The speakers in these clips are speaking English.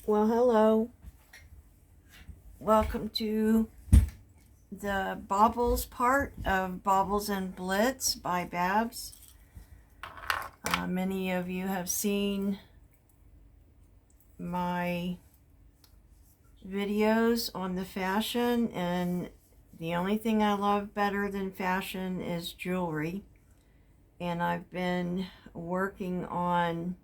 Well, hello. Welcome to the Baubles part of Baubles and Blitz by Babs. Many of you have seen my videos on the fashion, and the only thing I love better than fashion is jewelry. And I've been working on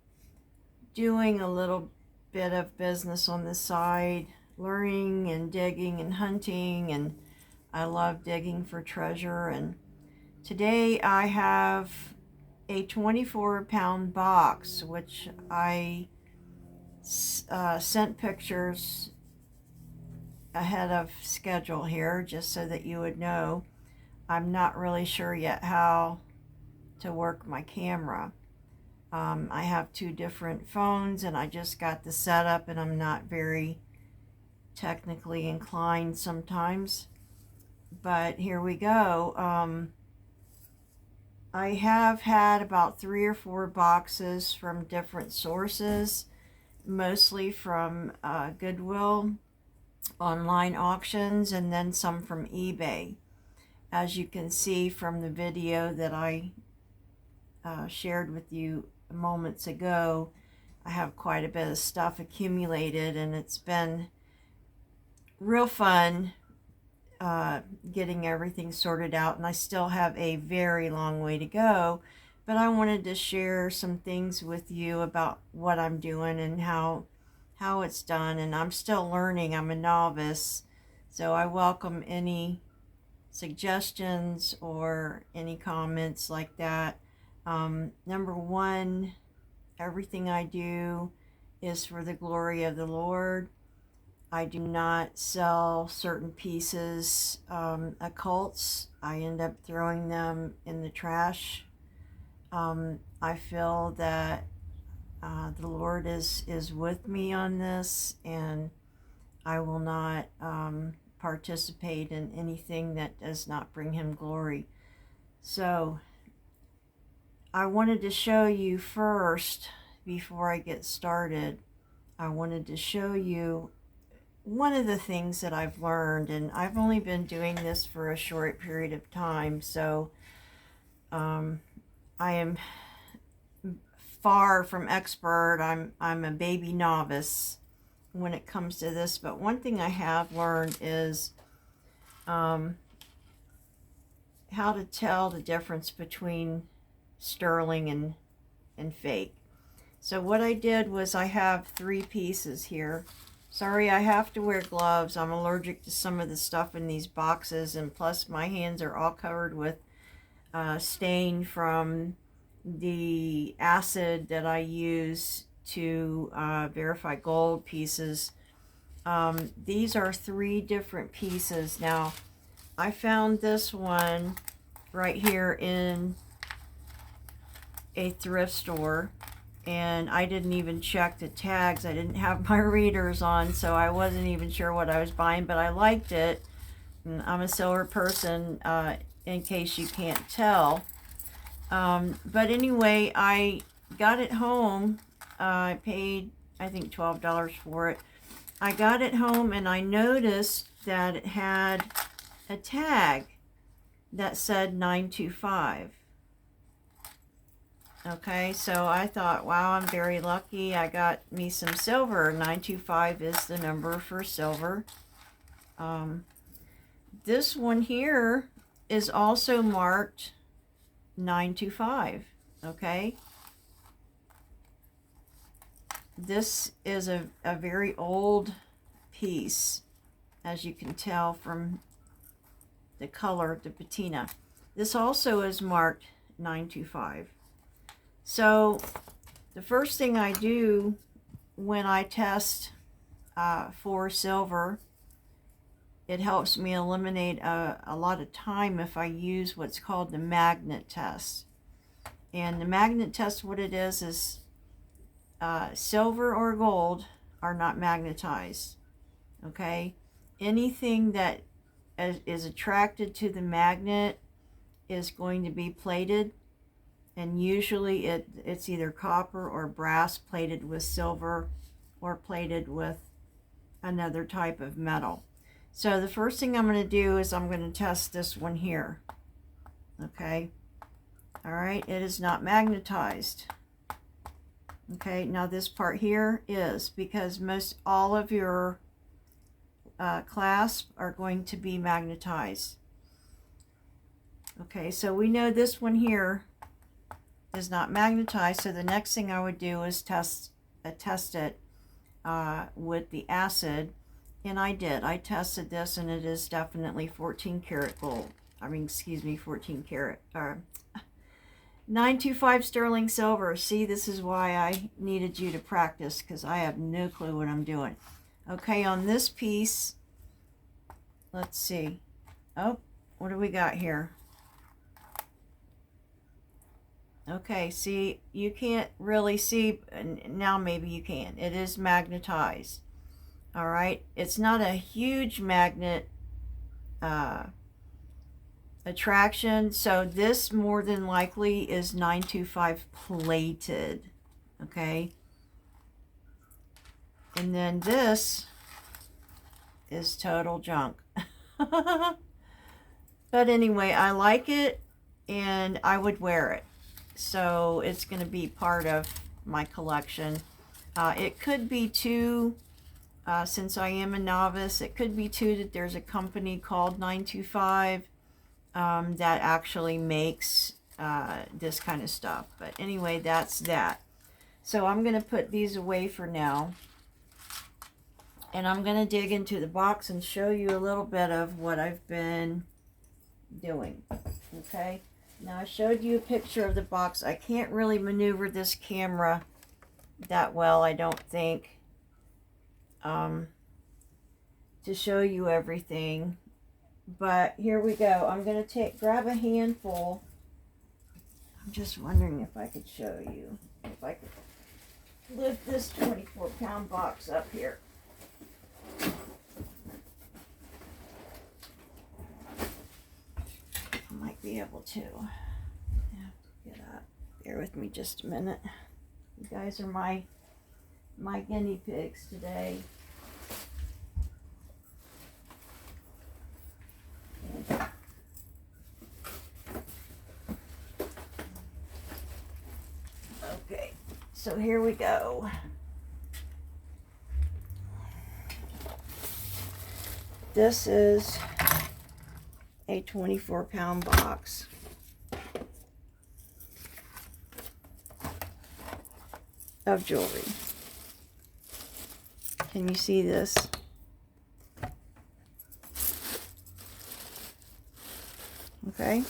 doing a little bit of business on the side, learning and digging and hunting, and I love digging for treasure. And today I have a 24-pound box, which I sent pictures ahead of schedule here just so that you would know. I'm not really sure yet how to work my camera. I have two different phones and I just got the setup, and I'm not very technically inclined sometimes. But here we go. I have had about 3 or 4 boxes from different sources, mostly from Goodwill, online auctions, and then some from eBay. As you can see from the video that I shared with you moments ago, I have quite a bit of stuff accumulated, and it's been real fun getting everything sorted out, and I still have a very long way to go, but I wanted to share some things with you about what I'm doing and how it's done. And I'm still learning. I'm a novice, so I welcome any suggestions or any comments like that. Number one, everything I do is for the glory of the Lord. I do not sell certain pieces occults. I end up throwing them in the trash. I feel that the Lord is with me on this, and I will not participate in anything that does not bring him glory. So I wanted to show you first, before I get started, I wanted to show you one of the things that I've learned, and I've only been doing this for a short period of time, so I am far from expert. I'm a baby novice when it comes to this, but one thing I have learned is how to tell the difference between sterling and fake. So what I did was, I have 3 pieces here. Sorry, I have to wear gloves. I'm allergic to some of the stuff in these boxes, and plus my hands are all covered with stain from the acid that I use to verify gold pieces. These are 3 different pieces. Now, I found this one right here in a thrift store, and I didn't even check the tags. I didn't have my readers on, so I wasn't even sure what I was buying, but I liked it. And I'm a silver person, in case you can't tell. But anyway, I got it home. I paid, I think, $12 for it. I got it home and I noticed that it had a tag that said 925. Okay, so I thought, wow, I'm very lucky. I got me some silver. 925 is the number for silver. This one here is also marked 925. Okay, this is a very old piece, as you can tell from the color of the patina. This also is marked 925. So the first thing I do when I test for silver, it helps me eliminate a lot of time if I use what's called the magnet test. And the magnet test, what it is silver or gold are not magnetized. Okay, anything that is attracted to the magnet is going to be plated, and usually it's either copper or brass plated with silver or plated with another type of metal. So the first thing I'm going to do is I'm going to test this one here. Okay. All right. It is not magnetized. Okay. Now this part here is, because most all of your clasps are going to be magnetized. Okay. So we know this one here is not magnetized. So the next thing I would do is test it with the acid. And I did. I tested this, and it is definitely 14 karat gold. I mean, excuse me, 14 karat. 925 sterling silver. See, this is why I needed you to practice, because I have no clue what I'm doing. Okay, on this piece, let's see. Oh, what do we got here? Okay, see, you can't really see. Now maybe you can. It is magnetized. All right, it's not a huge magnet attraction, so this more than likely is 925 plated. Okay, and then this is total junk. But anyway, I like it and I would wear it, so it's going to be part of my collection. It could be too, since I am a novice, it could be too that there's a company called 925 that actually makes this kind of stuff. But anyway, that's that. So I'm going to put these away for now. And I'm going to dig into the box and show you a little bit of what I've been doing. Okay. Now I showed you a picture of the box. I can't really maneuver this camera that well, I don't think, to show you everything. But here we go. I'm going to grab a handful. I'm just wondering if I could show you. If I could lift this 24-pound box up here. I might be able to. I have to get up. Bear with me just a minute. You guys are my guinea pigs today. Okay, so here we go. This is a 24-pound box. Of jewelry. Can you see this? Okay,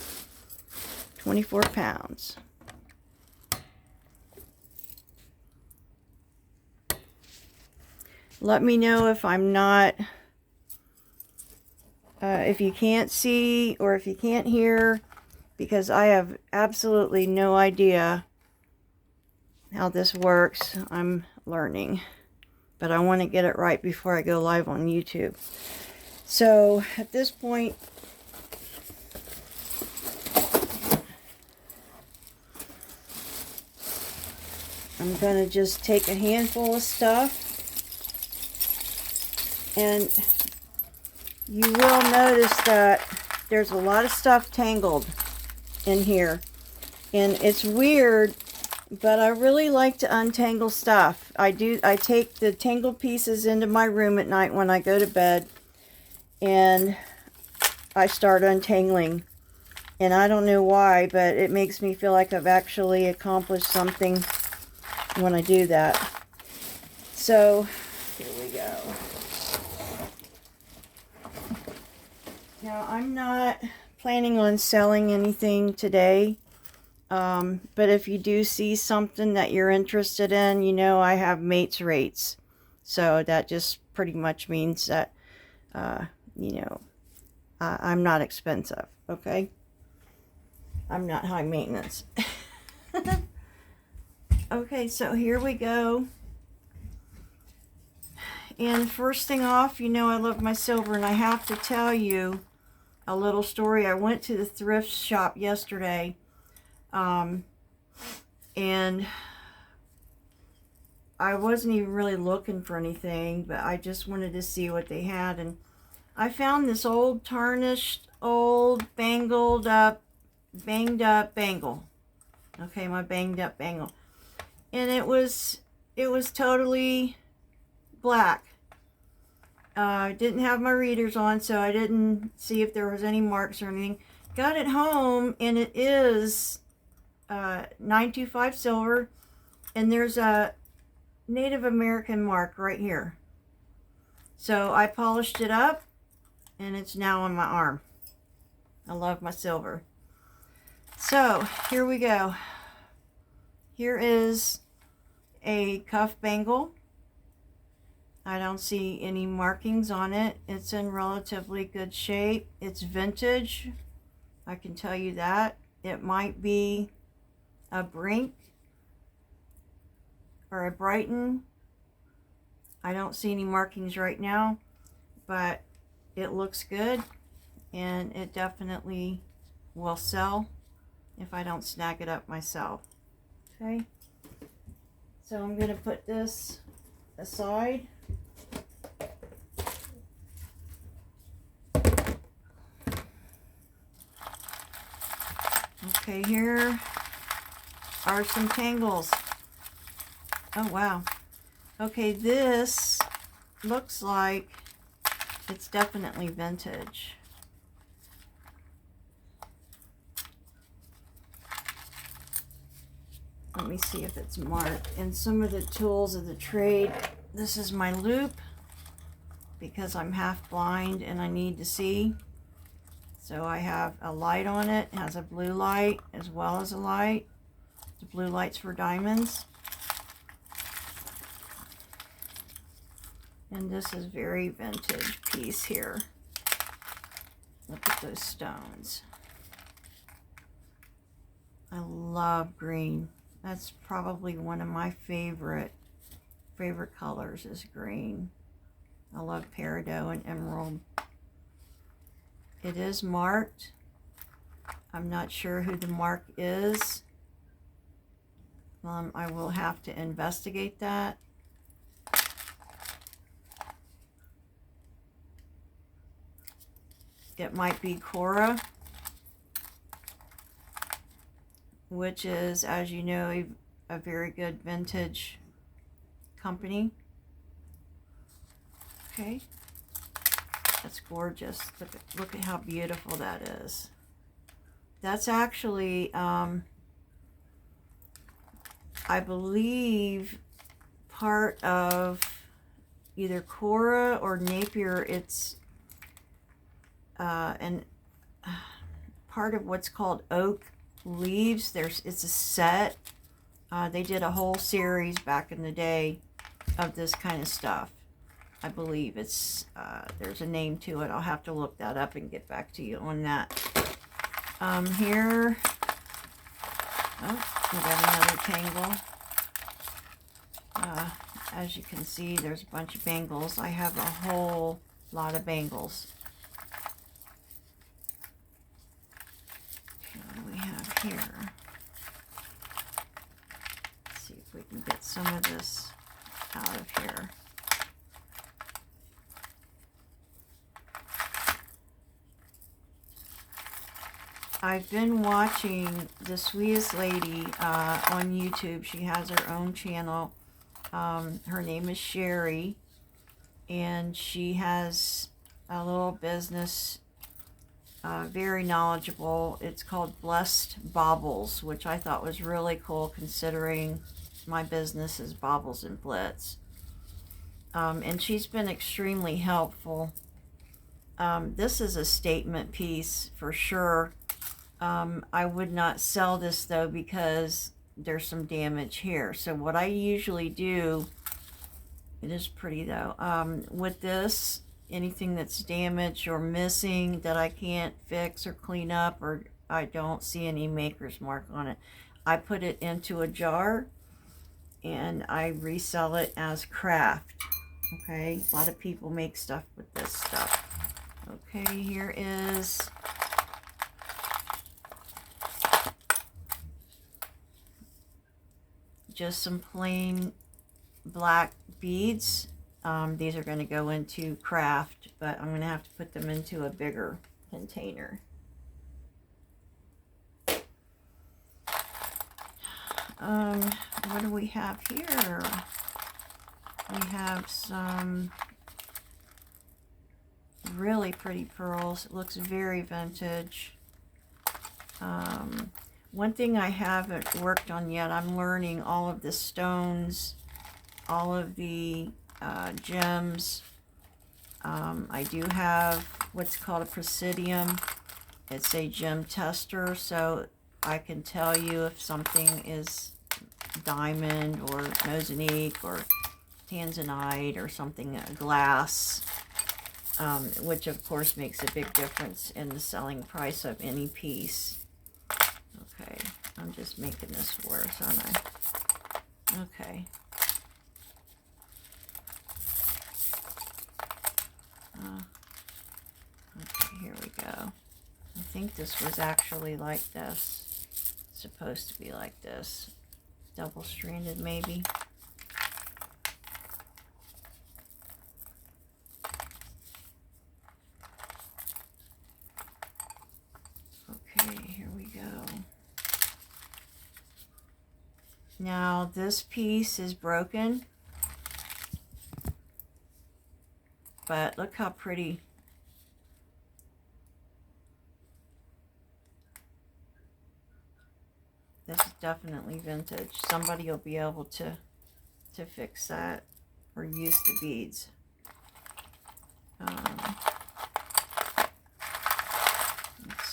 24 pounds. Let me know if I'm not, if you can't see or if you can't hear, because I have absolutely no idea how this works. I'm learning, but I want to get it right before I go live on YouTube. So at this point, I'm going to just take a handful of stuff, and you will notice that there's a lot of stuff tangled in here, and it's weird, but I really like to untangle stuff. I take the tangled pieces into my room at night when I go to bed, and I start untangling. And I don't know why, but it makes me feel like I've actually accomplished something when I do that. So, here we go. Now, I'm not planning on selling anything today. But if you do see something that you're interested in, you know I have mates rates. So that just pretty much means that, you know, I'm not expensive, okay? I'm not high maintenance. Okay, so here we go. And first thing off, you know I love my silver, and I have to tell you a little story. I went to the thrift shop yesterday, and I wasn't even really looking for anything, but I just wanted to see what they had. And I found this old tarnished, old banged up bangle. Okay, my banged up bangle. And it was totally black. I didn't have my readers on, so I didn't see if there was any marks or anything. Got it home, and it is 925 silver, and there's a Native American mark right here. So I polished it up, and it's now on my arm. I love my silver. So here we go. Here is a cuff bangle. I don't see any markings on it. It's in relatively good shape. It's vintage. I can tell you that. It might be a Brink or a Brighton. I don't see any markings right now, but it looks good, and it definitely will sell if I don't snag it up myself. Okay, so I'm going to put this aside. Okay, here are some tangles. Oh wow. Okay, this looks like it's definitely vintage. Let me see if it's marked. And some of the tools of the trade. This is my loop because I'm half blind and I need to see. So I have a light on it. It has a blue light as well as a light. The blue light's for diamonds. And this is very vintage piece here. Look at those stones. I love green. That's probably one of my favorite colors is green. I love peridot and emerald. It is marked. I'm not sure who the mark is. I will have to investigate that. It might be Cora, which is, as you know, a very good vintage company. Okay, that's gorgeous. Look at how beautiful that is. That's actually, I believe, part of either Cora or Napier. It's and part of what's called Oak Leaves. It's a set. They did a whole series back in the day of this kind of stuff. I believe it's there's a name to it. I'll have to look that up and get back to you on that. Here, we got another tangle. As you can see, there's a bunch of bangles. I have a whole lot of bangles. Here. Let's see if we can get some of this out of here. I've been watching the sweetest lady on YouTube. She has her own channel. Her name is Sherry, and she has a little business. Very knowledgeable. It's called Blessed Baubles, which I thought was really cool considering my business is Baubles and Blitz. And she's been extremely helpful. This is a statement piece for sure. I would not sell this though because there's some damage here. So what I usually do, it is pretty though, with this, anything that's damaged or missing that I can't fix or clean up, or I don't see any maker's mark on it, I put it into a jar and I resell it as craft. Okay, a lot of people make stuff with this stuff. Okay, here is just some plain black beads. These are going to go into craft, but I'm going to have to put them into a bigger container. What do we have here? We have some really pretty pearls. It looks very vintage. One thing I haven't worked on yet, I'm learning all of the stones, all of the gems. I do have what's called a presidium. It's a gem tester, so I can tell you if something is diamond or mosaic or tanzanite or something, glass, which of course makes a big difference in the selling price of any piece. Okay, I'm just making this worse, aren't I? Okay. Okay, here we go. I think this was actually like this. It's supposed to be like this. Double-stranded, maybe. Okay, here we go. Now, this piece is broken. But look how pretty. This is definitely vintage. Somebody will be able to fix that or use the beads. Let's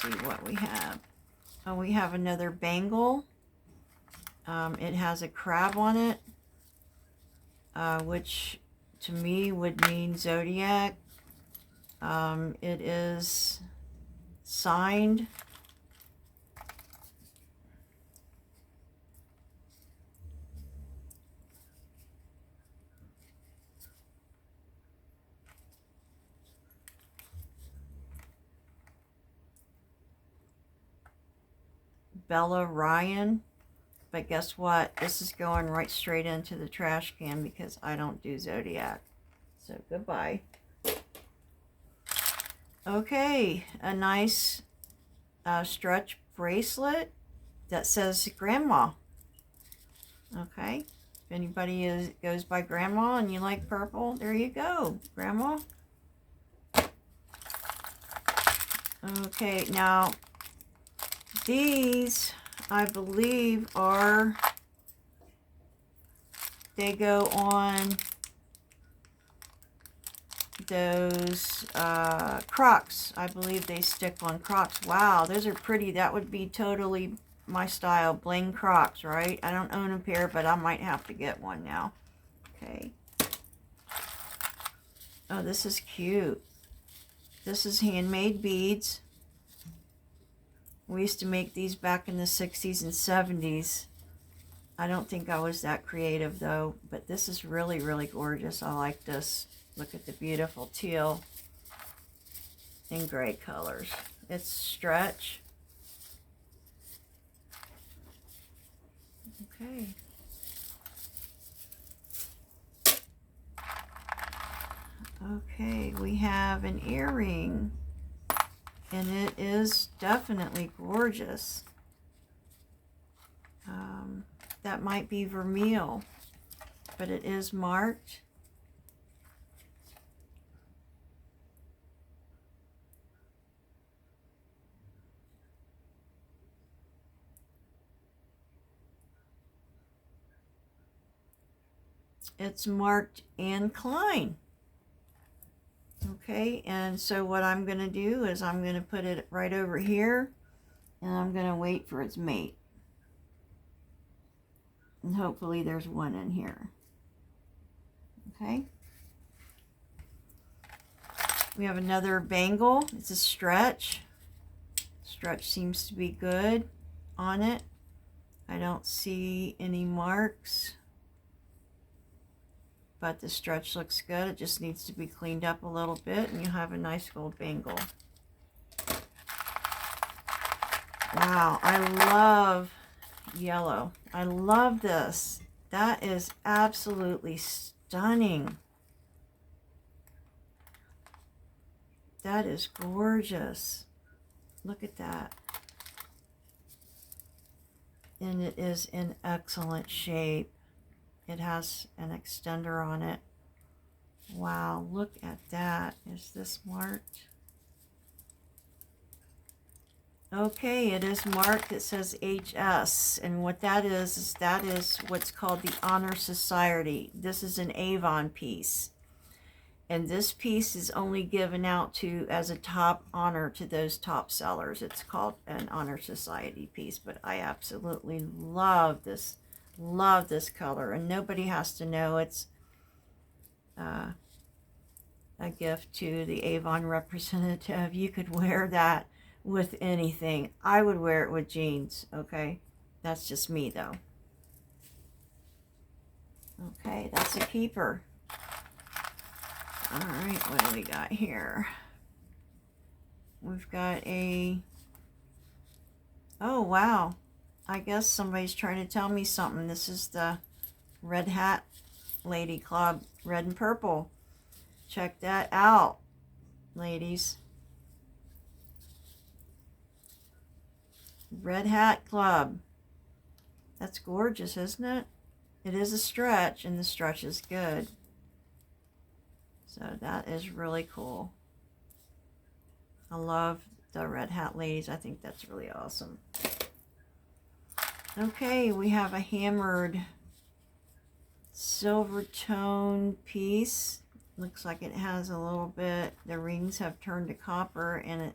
see what we have. Oh, we have another bangle. It has a crab on it, which to me would mean zodiac. It is signed. Bella Ryan, but guess what? This is going right straight into the trash can because I don't do zodiac. So goodbye. Okay, a nice stretch bracelet that says Grandma. Okay, if anybody goes by Grandma and you like purple, there you go, Grandma. Okay, now these, I believe, they go on those Crocs. I believe they stick on Crocs. Wow, those are pretty. That would be totally my style. Bling Crocs, right? I don't own a pair, but I might have to get one now. Okay. Oh, this is cute. This is handmade beads. We used to make these back in the 60s and 70s. I don't think I was that creative though, but this is really, really gorgeous. I like this. Look at the beautiful teal and gray colors. It's stretch. Okay. Okay, we have an earring. And it is definitely gorgeous. That might be vermeil, but it is marked. It's marked Anne Klein. Okay, and so what I'm going to do is I'm going to put it right over here, and I'm going to wait for its mate. And hopefully there's one in here. Okay. We have another bangle. It's a stretch. Stretch seems to be good on it. I don't see any marks, but the stretch looks good. It just needs to be cleaned up a little bit, and you have a nice gold bangle. Wow, I love yellow. I love this. That is absolutely stunning. That is gorgeous. Look at that. And it is in excellent shape. It has an extender on it. Wow, look at that. Is this marked? Okay, it is marked. It says HS. And what that is that is what's called the Honor Society. This is an Avon piece. And this piece is only given out to as a top honor to those top sellers. It's called an Honor Society piece. But I absolutely love this color. And nobody has to know it's a gift to the Avon representative. You could wear that with anything. I would wear it with jeans, okay? That's just me, though. Okay, that's a keeper. All right, what do we got here? We've got a... Oh, wow. I guess somebody's trying to tell me something. This is the Red Hat Lady Club, red and purple. Check that out, ladies. Red Hat Club. That's gorgeous, isn't it? It is a stretch, and the stretch is good. So that is really cool. I love the Red Hat ladies. I think that's really awesome. Okay, we have a hammered silver tone piece. Looks like it has a little bit, the rings have turned to copper, and it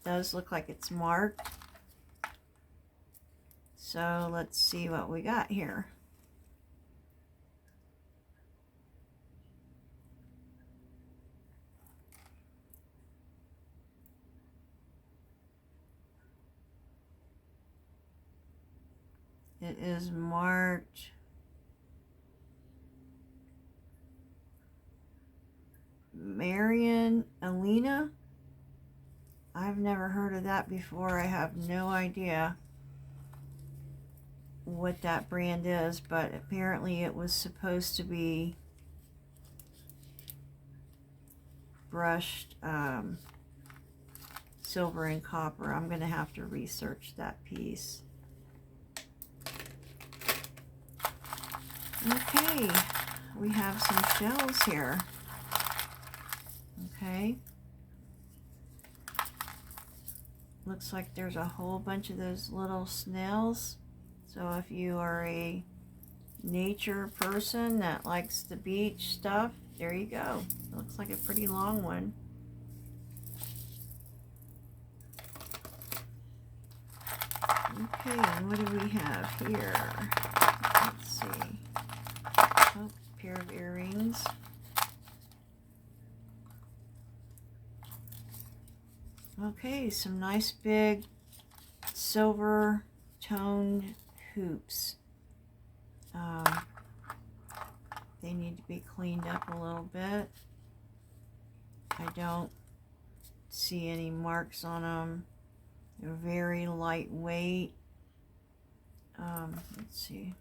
does look like it's marked. So let's see what we got here. It is marked Marion Alina. I've never heard of that before. I have no idea what that brand is, but apparently it was supposed to be brushed silver and copper. I'm going to have to research that piece. Okay, we have some shells here. Okay. Looks like there's a whole bunch of those little snails. So if you are a nature person that likes the beach stuff, there you go. It looks like a pretty long one. Okay, what do we have here? Let's see. Oh, pair of earrings. Okay, some nice big silver toned hoops. They need to be cleaned up a little bit. I don't see any marks on them. They're very lightweight. Let's see.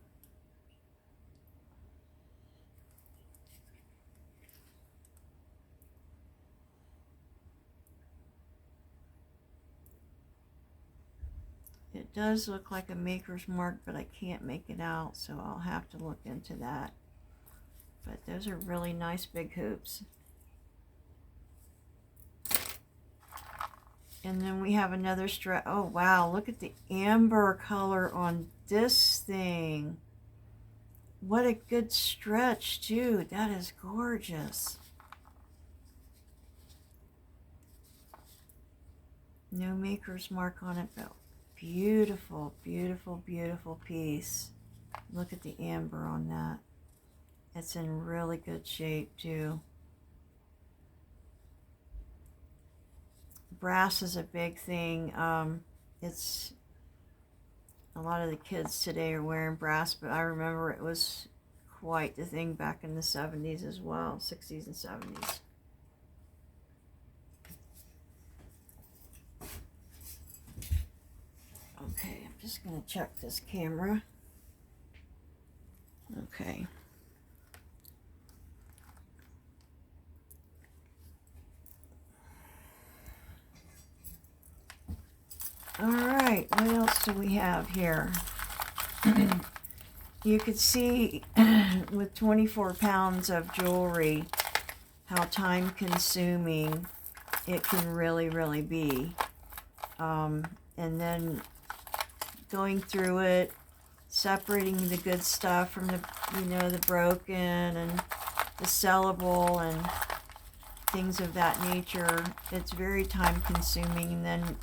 It does look like a maker's mark, but I can't make it out, so I'll have to look into that. But those are really nice big hoops. And then we have another strap. Oh, wow. Look at the amber color on this thing. What a good stretch, too. That is gorgeous. No maker's mark on it, but beautiful, beautiful, beautiful piece. Look at the amber on that. It's in really good shape, too. Brass is a big thing. It's a lot of the kids today are wearing brass, but I remember it was quite the thing back in the 70s as well, 60s and 70s. Okay, I'm just going to check this camera. Okay. All right, what else do we have here? You could see with 24 pounds of jewelry how time consuming it can really be. And then going through it, separating the good stuff from the, the broken and the sellable and things of that nature. It's very time consuming. And then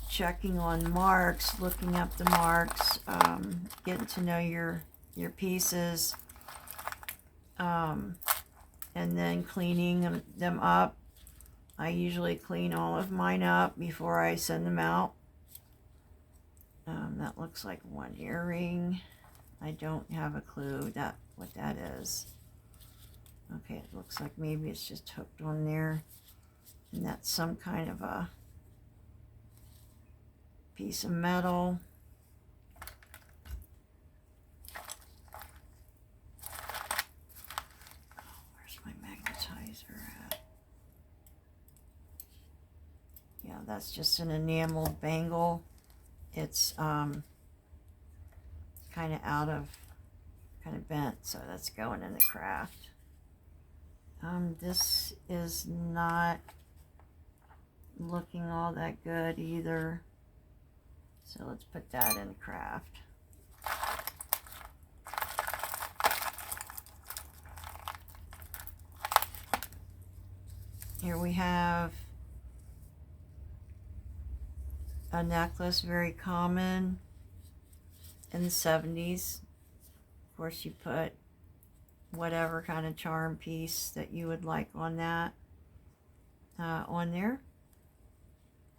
checking on marks, looking up the marks, getting to know your pieces, and then cleaning them up. I usually clean all of mine up before I send them out. That looks like one earring. I don't have a clue what that is. Okay, it looks like maybe it's just hooked on there, and that's some kind of a piece of metal. Oh, where's my magnetizer at? Yeah, that's just an enameled bangle. It's kind of bent, so that's going in the craft. This is not looking all that good either. So let's put that in craft. Here we have a necklace, very common in the 70s. Of course, you put whatever kind of charm piece that you would like on that on there.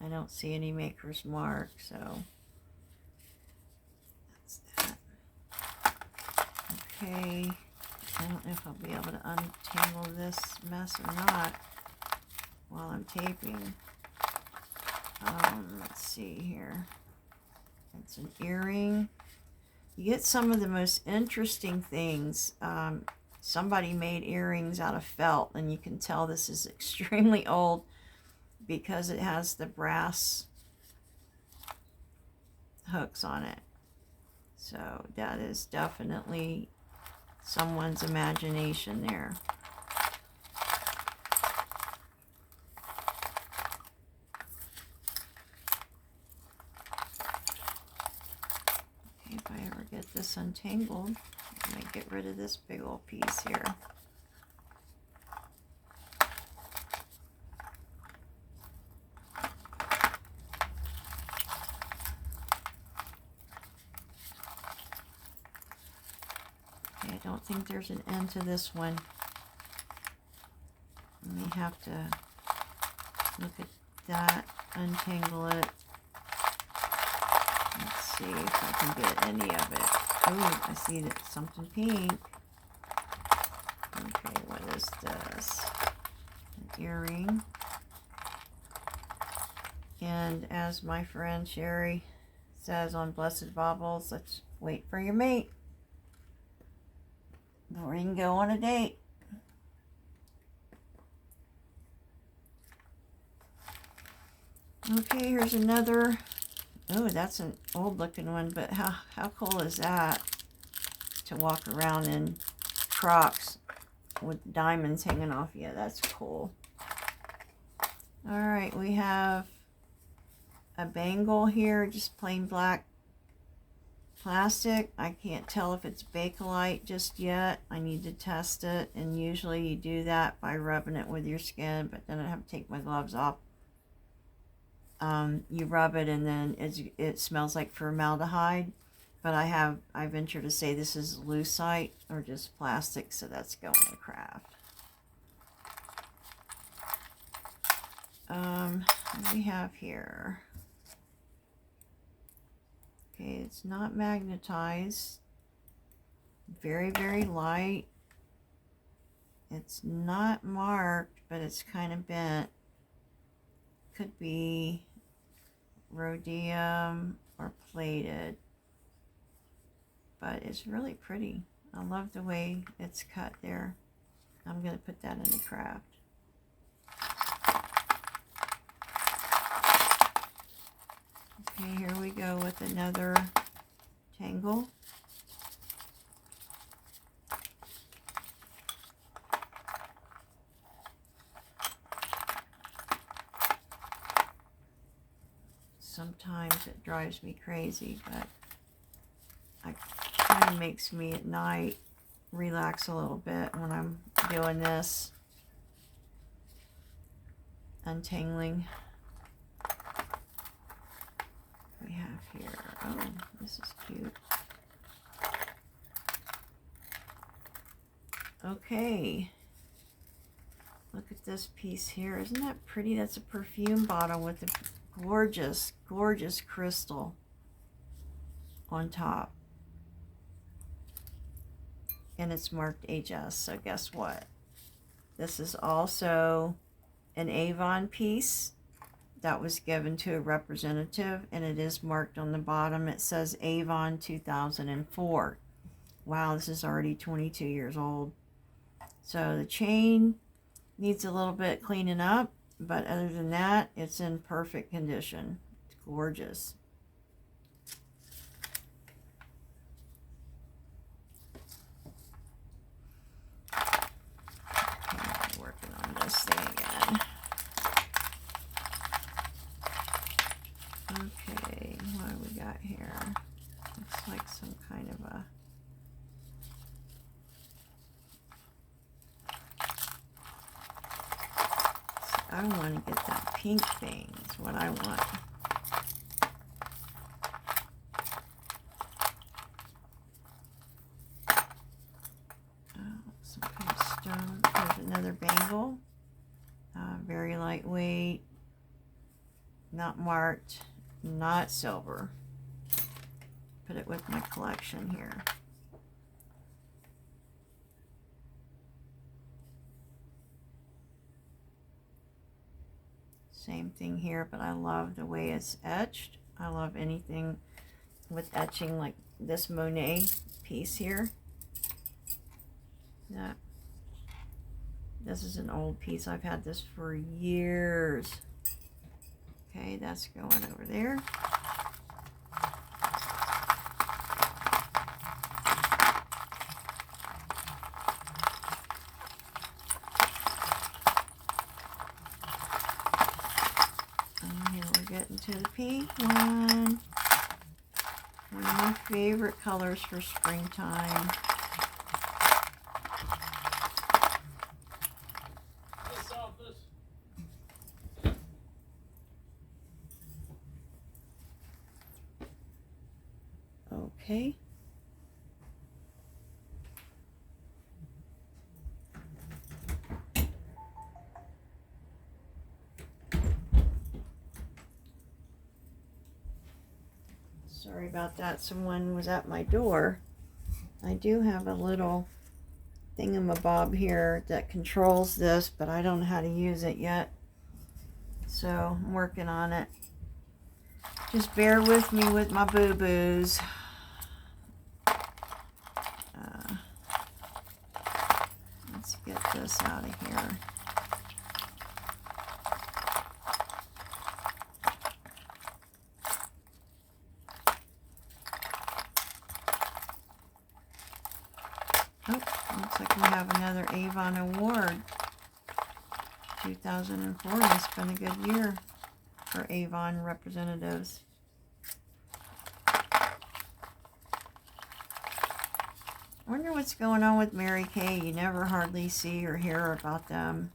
I don't see any maker's mark, so that's that. Okay, I don't know if I'll be able to untangle this mess or not while I'm taping. Let's see here. It's an earring. You get some of the most interesting things. Somebody made earrings out of felt, and you can tell this is extremely old because it has the brass hooks on it. So that is definitely someone's imagination there. Okay, if I ever get this untangled, I'm going to get rid of this big old piece here. Okay, I don't think there's an end to this one. Let me have to look at that, untangle it. Let's see if I can get any of it. Oh, I see that something pink. Okay, what is this? An earring. And as my friend Sherry says on Blessed Baubles, let's wait for your mate before you can go on a date. Okay, here's another. Oh, that's an old looking one, but how cool is that to walk around in Crocs with diamonds hanging off you? That's cool. All right, we have a bangle here, just plain black plastic. I can't tell if it's Bakelite just yet. I need to test it, and usually you do that by rubbing it with your skin, but then I have to take my gloves off. You rub it and then it smells like formaldehyde, but I venture to say this is lucite or just plastic, so that's going in craft. What do we have here? Okay, it's not magnetized. Very, very light. It's not marked, but it's kind of bent. Could be rhodium or plated. but it's really pretty. I love the way it's cut there. I'm going to put that in the craft. Okay, here we go with another tangle. Sometimes it drives me crazy, but it kind of makes me at night relax a little bit when I'm doing this, untangling. We have here, oh, this is cute. Okay, look at this piece here. Isn't that pretty? That's a perfume bottle with a gorgeous, gorgeous crystal on top. And it's marked HS, so guess what? This is also an Avon piece that was given to a representative, and it is marked on the bottom. It says Avon 2004. Wow, this is already 22 years old. So the chain needs a little bit cleaning up, but other than that, it's in perfect condition. It's gorgeous. Okay, working on this thing again. Okay, what do we got here? Looks like some kind of a... I want to get that pink thing, is what I want. Oh, some kind of stone. There's another bangle. Very lightweight. Not marked. Not silver. Put it with my collection here. Same thing here, but I love the way it's etched. I love anything with etching, like this Monet piece here. Yeah. This is an old piece. I've had this for years. Okay, that's going over there. Getting to the pink one. One of my favorite colors for springtime. Okay. Sorry about that. Someone was at my door. I do have a little thingamabob here that controls this, but I don't know how to use it yet. So I'm working on it. Just bear with me with my boo-boos. Let's get this out of here. Oh, looks like we have another Avon Award. 2004 has been a good year for Avon representatives. I wonder what's going on with Mary Kay. You never hardly see or hear about them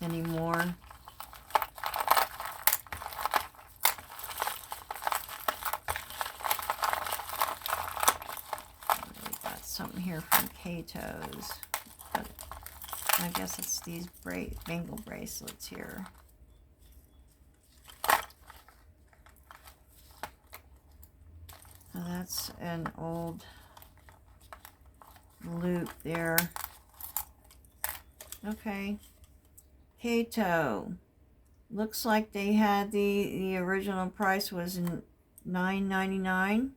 anymore. Something here from Cato's, but I guess it's these bangle bracelets here. Now that's an old loop there. Okay, Cato. Looks like they had the original price was $9.99.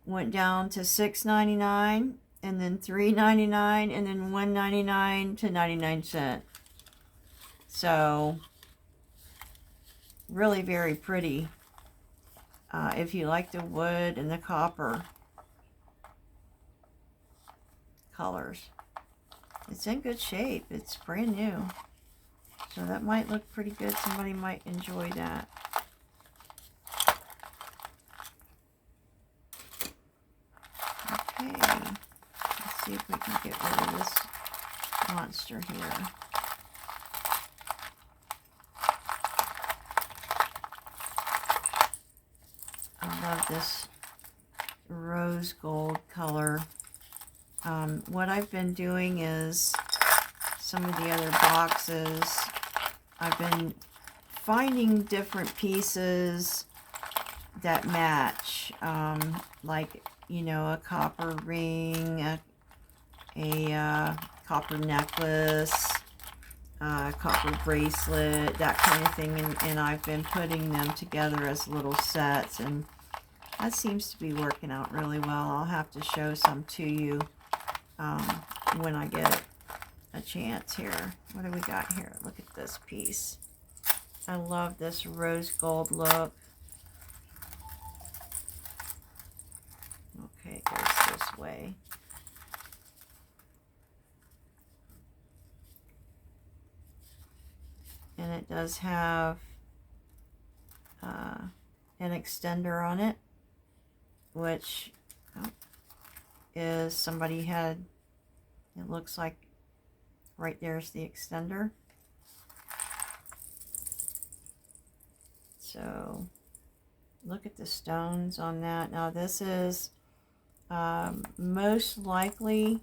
went down to $6.99, and then $3.99, and then $1.99 to 99¢. So really very pretty. If you like the wood and the copper colors. It's in good shape. It's brand new. So that might look pretty good. Somebody might enjoy that. Okay. Let's see if we can get rid of this monster here. I love this rose gold color. What I've been doing is some of the other boxes, I've been finding different pieces that match, like, you know, a copper ring, a copper necklace, copper bracelet, that kind of thing, and I've been putting them together as little sets, and that seems to be working out really well. I'll have to show some to you when I get a chance here. What do we got here? Look at this piece. I love this rose gold look. Okay, it goes this way. And it does have an extender on it, which is somebody had, it looks like right there's the extender. So look at the stones on that. Now this is most likely,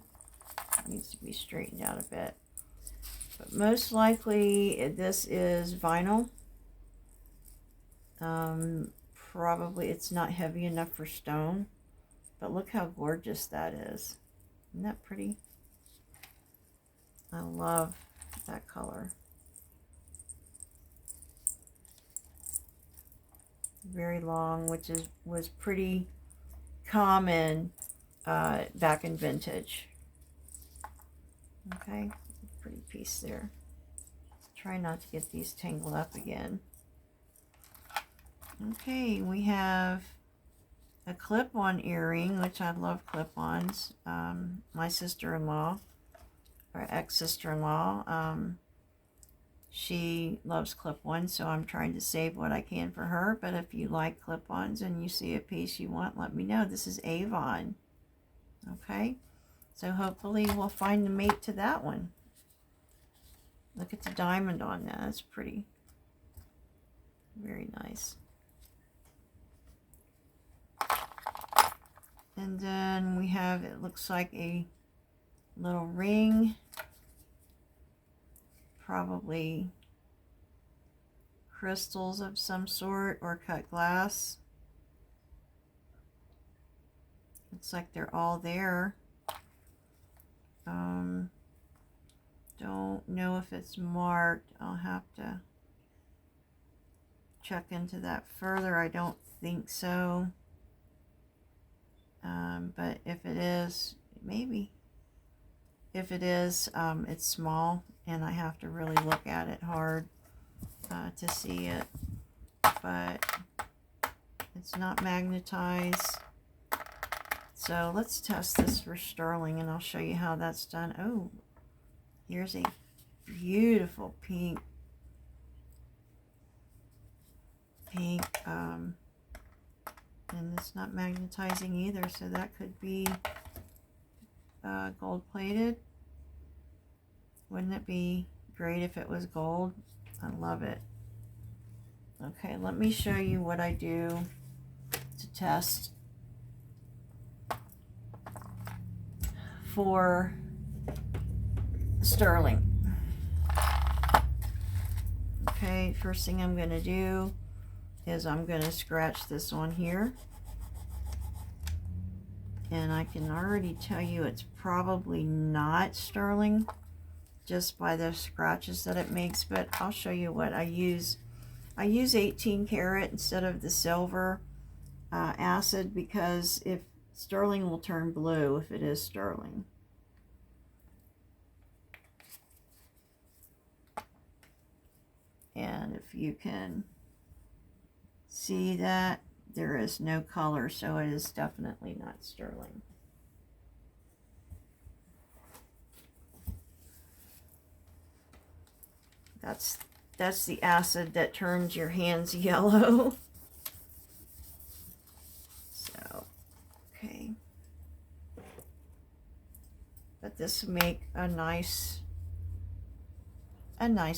needs to be straightened out a bit, but most likely this is vinyl. Probably it's not heavy enough for stone, but look how gorgeous that is. Isn't that pretty? I love that color. Very long, which was pretty common back in vintage. Okay, pretty piece there. Try not to get these tangled up again. Okay, we have a clip-on earring, which I love clip-ons. My sister-in-law, or ex-sister-in-law, she loves clip-ons, so I'm trying to save what I can for her. But if you like clip-ons and you see a piece you want, let me know. This is Avon. Okay, so hopefully we'll find the mate to that one. Look at the diamond on that. That's pretty. Very nice. And then we have, it looks like a little ring, probably crystals of some sort or cut glass. Looks like they're all there. Don't know if it's marked. I'll have to check into that further. I don't think so. But if it is, maybe. If it is, it's small, and I have to really look at it hard to see it. But it's not magnetized. So let's test this for sterling, and I'll show you how that's done. Oh, here's a beautiful pink, and it's not magnetizing either, so that could be gold plated. Wouldn't it be great if it was gold? I love it. Okay, let me show you what I do to test for sterling. Okay, first thing I'm going to do is I'm going to scratch this on here, and I can already tell you it's probably not sterling just by the scratches that it makes, but I'll show you what I use. I use 18 karat instead of the silver acid, because if Sterling will turn blue if it is sterling. And if you can see that, there is no color, so it is definitely not sterling. That's the acid that turns your hands yellow. So, okay. But this will make a nice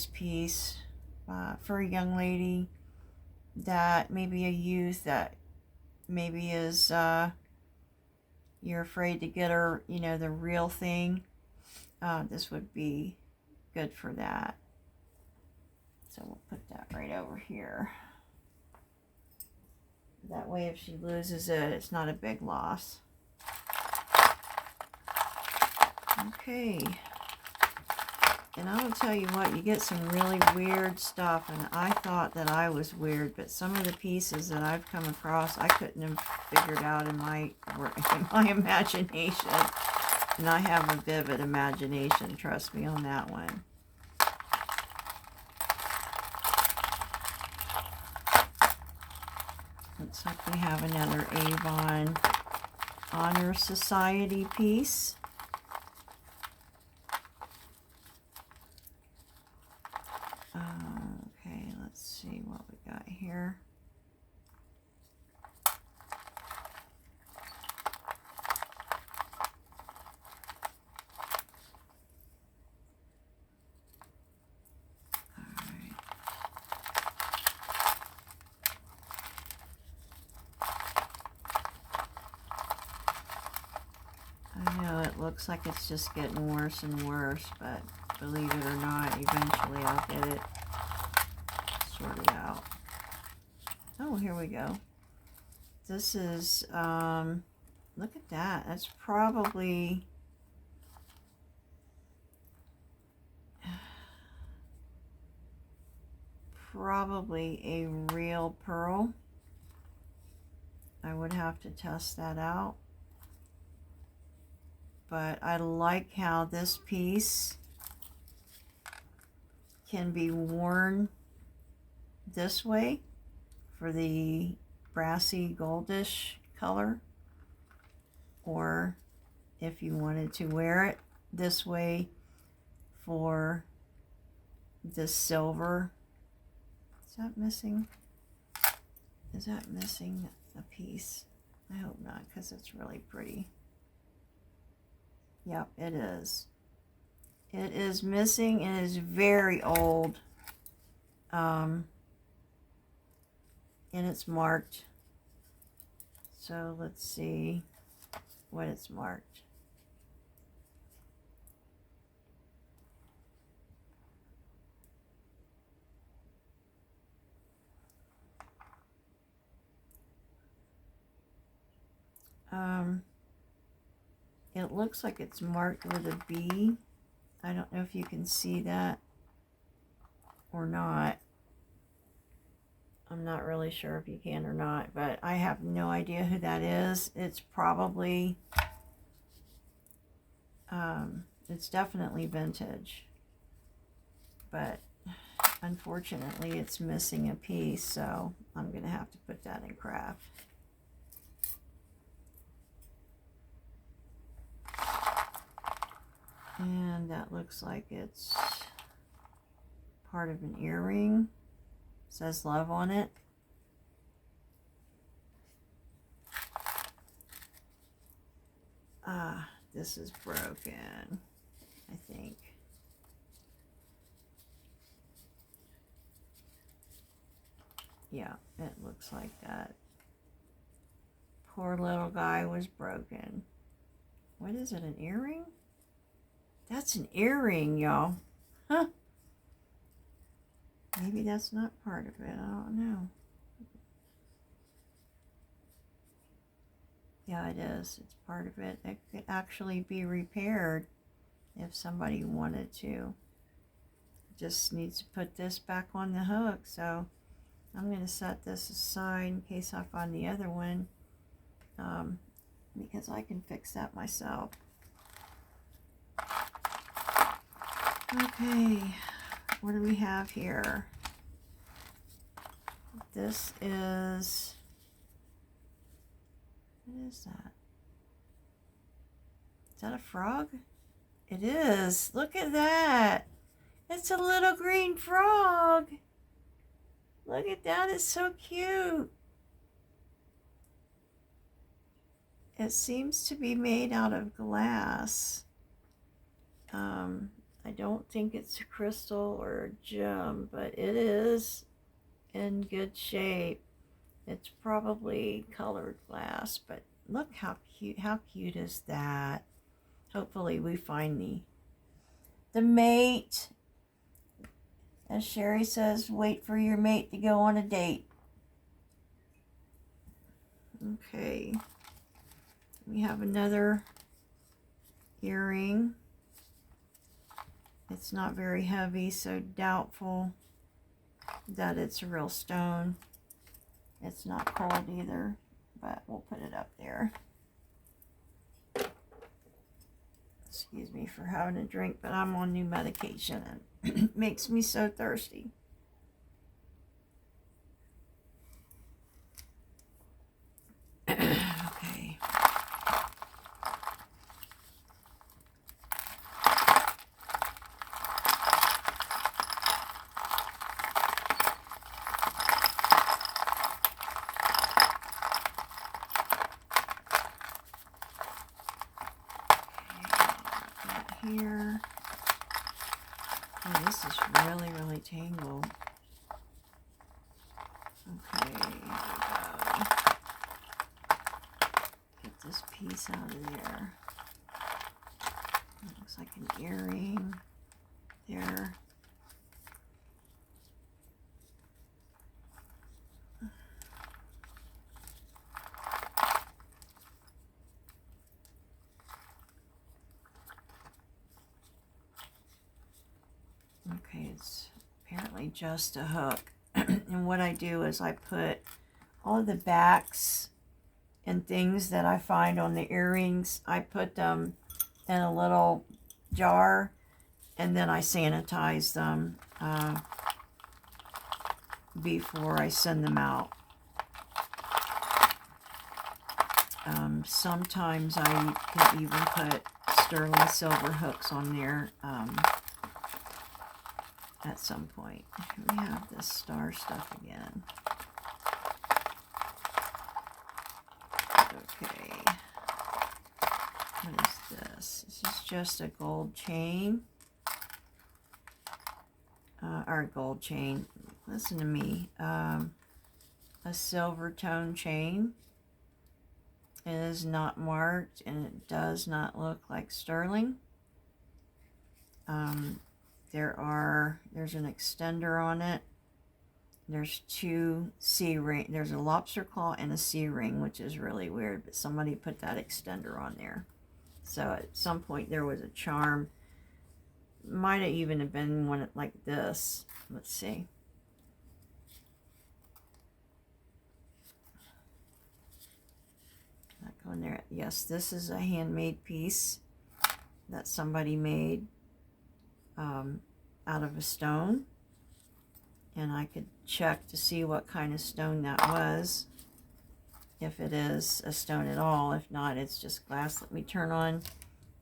piece for a young lady that maybe a youth that maybe is you're afraid to get her, you know, the real thing. This would be good for that. So we'll put that right over here. That way if she loses it, it's not a big loss. Okay. And I will tell you what, you get some really weird stuff, and I thought that I was weird, but some of the pieces that I've come across, I couldn't have figured out in my imagination. And I have a vivid imagination, trust me on that one. Looks like we have another Avon Honor Society piece. Okay, let's see what we got here. I know it looks like it's just getting worse and worse, but believe it or not, eventually I'll get it sorted out. Oh, here we go. This is, look at that. That's probably, a real pearl. I would have to test that out. But I like how this piece can be worn this way for the brassy goldish color, or if you wanted to wear it this way for the silver. Is that missing? Is that missing a piece? I hope not, because it's really pretty. Yep, it is. It is missing and is very old. And it's marked. So let's see what it's marked. It looks like it's marked with a B. I don't know if you can see that or not. I'm not really sure if you can or not, but I have no idea who that is. It's probably, it's definitely vintage, but unfortunately it's missing a piece, so I'm going to have to put that in craft. And that looks like it's part of an earring. It says love on it. This is broken, I think. Yeah, it looks like that. Poor little guy was broken. What is it, an earring? That's an earring, y'all. Huh. Maybe that's not part of it. I don't know. Yeah, it is. It's part of it. It could actually be repaired if somebody wanted to. Just needs to put this back on the hook. So I'm going to set this aside in case I find the other one. because I can fix that myself. Okay, what do we have here? This is, what is that? Is that a frog? It is. Look at that. It's a little green frog. Look at that. It's so cute. It seems to be made out of glass. I don't think it's a crystal or a gem, but it is in good shape. It's probably colored glass, but look how cute. How cute is that? Hopefully we find the mate. As Sherry says, wait for your mate to go on a date. Okay. We have another earring. It's not very heavy, so doubtful that it's a real stone. It's not cold either, but we'll put it up there. Excuse me for having a drink, but I'm on new medication and it makes me so thirsty. Okay. Here. Oh, this is really tangled. Okay, here we go. Get this piece out of there. It looks like an earring there. Okay, it's apparently just a hook. And what I do is I put all the backs and things that I find on the earrings, I put them in a little jar and then I sanitize them before I send them out. Sometimes I can even put sterling silver hooks on there at some point. Here we have this star stuff again. Okay. What is this? This is just a gold chain. Or gold chain. Listen to me. A silver tone chain. It is not marked and it does not look like sterling. There's an extender on it. There's two C-ring. There's a lobster claw and a C-ring, which is really weird, but somebody put that extender on there. So at some point there was a charm. Might have even been one like this. Let's see. Not going there. Yes, this is a handmade piece that somebody made out of a stone. And I could check to see what kind of stone that was, if it is a stone at all. If not, it's just glass. Let me turn on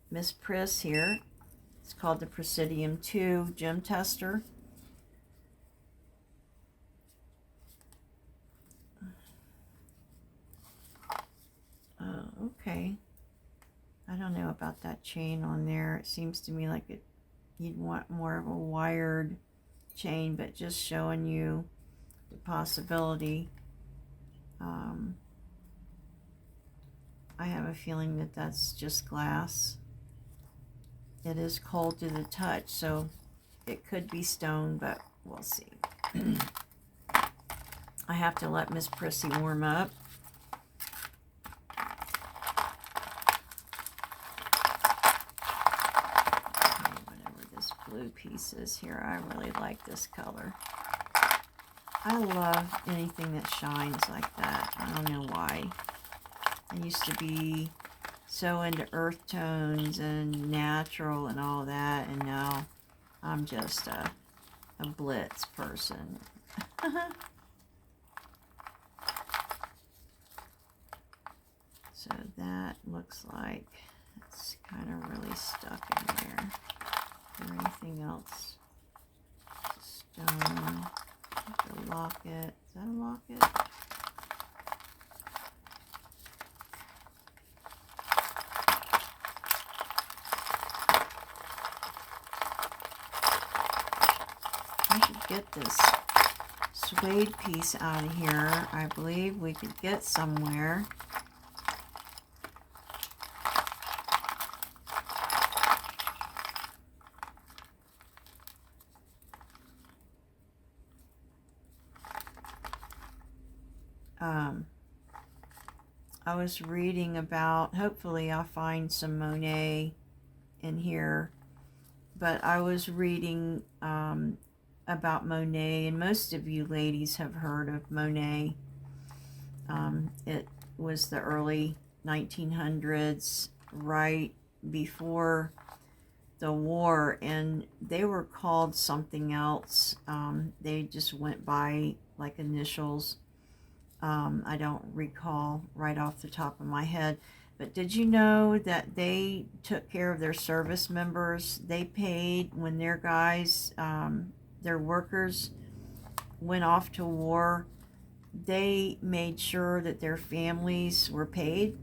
Miss Pris here. It's called the Presidium 2 Gem Tester. Okay. I don't know about that chain on there. It seems to me like you'd want more of a wired chain, but just showing you the possibility. I have a feeling that that's just glass. It is cold to the touch, so it could be stone, but we'll see. I have to let Miss Prissy warm up. Whatever this blue piece is here, I really like this color. I love anything that shines like that. I don't know why. I used to be so into earth tones and natural and all that, and now I'm just a blitz person. So that looks like it's kind of really stuck in there. Is there anything else? Stone. A locket. Is that a locket? I should get this suede piece out of here. I believe we could get somewhere. I was reading about, hopefully I'll find some Monet in here, but I was reading about Monet, and most of you ladies have heard of Monet. It was the early 1900s, right before the war, and they were called something else. They just went by like initials. I don't recall right off the top of my head, but did you know that they took care of their service members? They paid when their guys, their workers went off to war. They made sure that their families were paid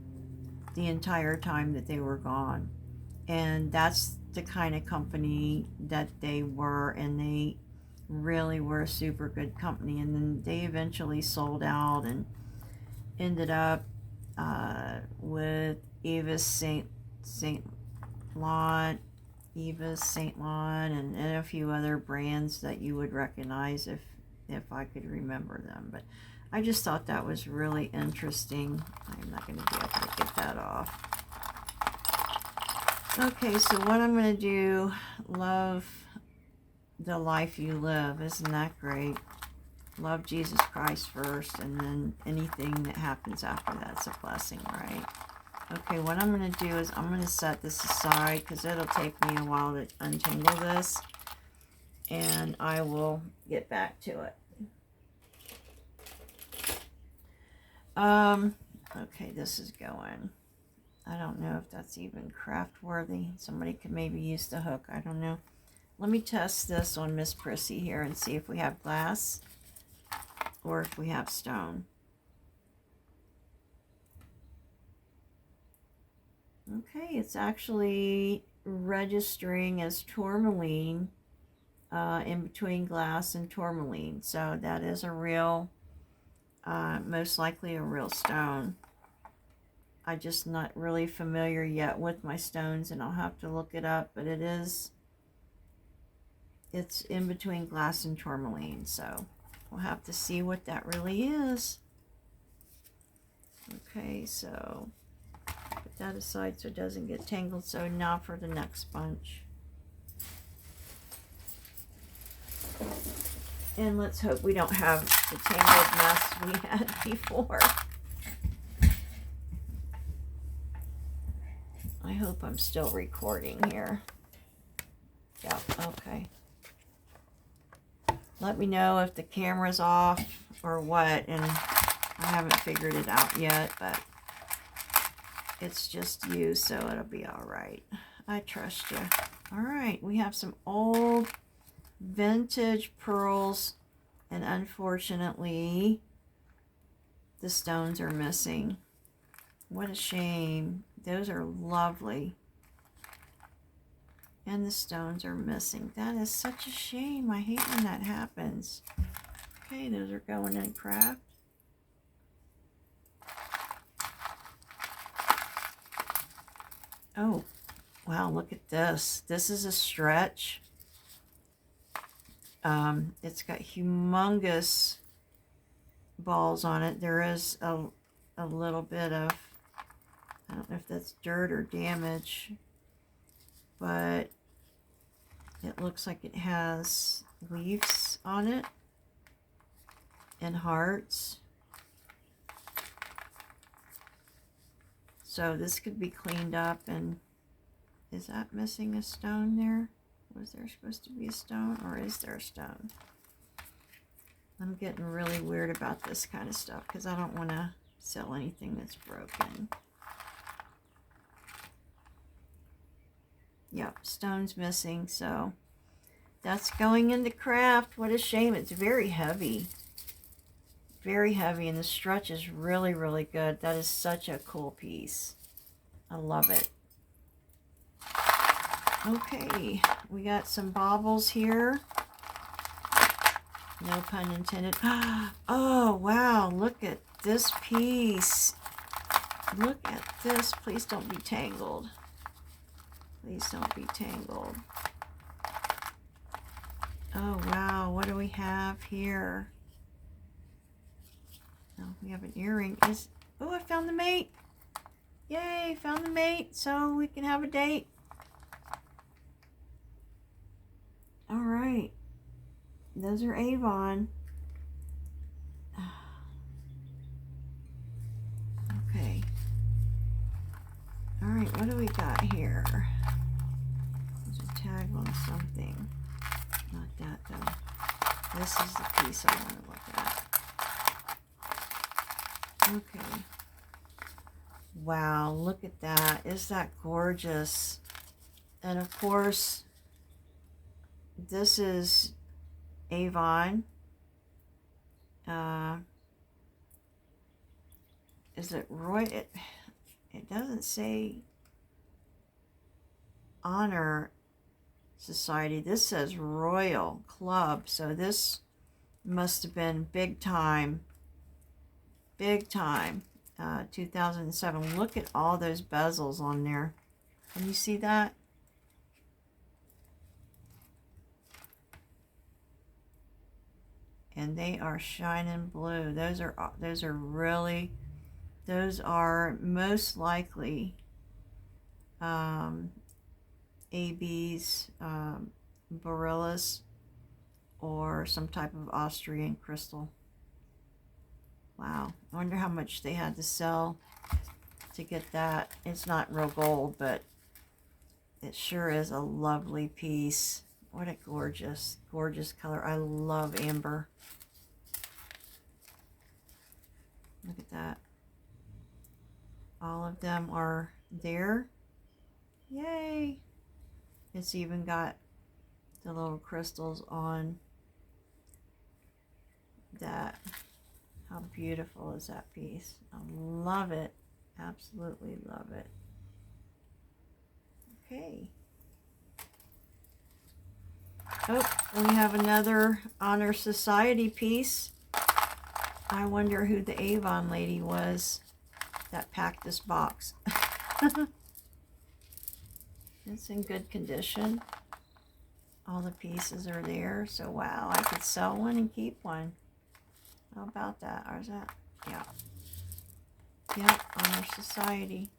the entire time that they were gone. And that's the kind of company that they were, and they really were a super good company. And then they eventually sold out and ended up with Yves Saint Laurent, and a few other brands that you would recognize if I could remember them. But I just thought that was really interesting. I'm not going to be able to get that off. Okay, so what I'm going to do, love the life you live. Isn't that great? Love Jesus Christ first, and then anything that happens after that's a blessing, right? Okay, what I'm going to do is I'm going to set this aside because it'll take me a while to untangle this, and I will get back to it. Okay, this is going. I don't know if that's even craft worthy. Somebody could maybe use the hook. I don't know. Let me test this on Miss Prissy here and see if we have glass or if we have stone. Okay, it's actually registering as tourmaline in between glass and tourmaline. So that is a real, most likely a real stone. I'm just not really familiar yet with my stones, and I'll have to look it up, but it's in between glass and tourmaline, so we'll have to see what that really is. Okay, so put that aside so it doesn't get tangled. So now for the next bunch. And let's hope we don't have the tangled mess we had before. I hope I'm still recording here. Yeah, okay. Let me know if the camera's off or what, and I haven't figured it out yet, but it's just you, so it'll be all right. I trust you. All right, we have some old vintage pearls, and unfortunately, the stones are missing. What a shame. Those are lovely. And the stones are missing. That is such a shame. I hate when that happens. Okay, those are going in craft. Oh, wow, look at this. This is a stretch. It's got humongous balls on it. There is a little bit of, I don't know if that's dirt or damage, but it looks like it has leaves on it and hearts. So this could be cleaned up. And is that missing a stone there? Was there supposed to be a stone, or is there a stone? I'm getting really weird about this kind of stuff because I don't want to sell anything that's broken. Yep, stone's missing, so that's going into craft. What a shame. It's very heavy. Very heavy, and the stretch is really, really good. That is such a cool piece. I love it. Okay, we got some baubles here. No pun intended. Oh, wow, look at this piece. Look at this. Please don't be tangled. Please don't be tangled. Oh, wow, what do we have here? Oh, we have an earring. Oh, I found the mate. Yay, found the mate, so we can have a date. All right. Those are Avon. Okay. All right, what do we got here? There's a tag on something. Not that, though. This is the piece I want to look at. Okay. Wow, look at that. Is that gorgeous? And of course, this is Avon. Is it Roy? It doesn't say Honor Society. This says Royal Club. So this must have been big time. Big time. 2007. Look at all those bezels on there. Can you see that? And they are shining blue. Those are most likely AB's Beryllus or some type of Austrian crystal. Wow, I wonder how much they had to sell to get that. It's not real gold, but it sure is a lovely piece. What a gorgeous, gorgeous color. I love amber. Look at that. All of them are there. Yay! It's even got the little crystals on that. How beautiful is that piece? I love it. Absolutely love it. Okay. Oh, we have another Honor Society piece. I wonder who the Avon lady was that packed this box. It's in good condition. All the pieces are there. So, wow, I could sell one and keep one. How about that? Or is that? Yeah. Yep, Honor Society.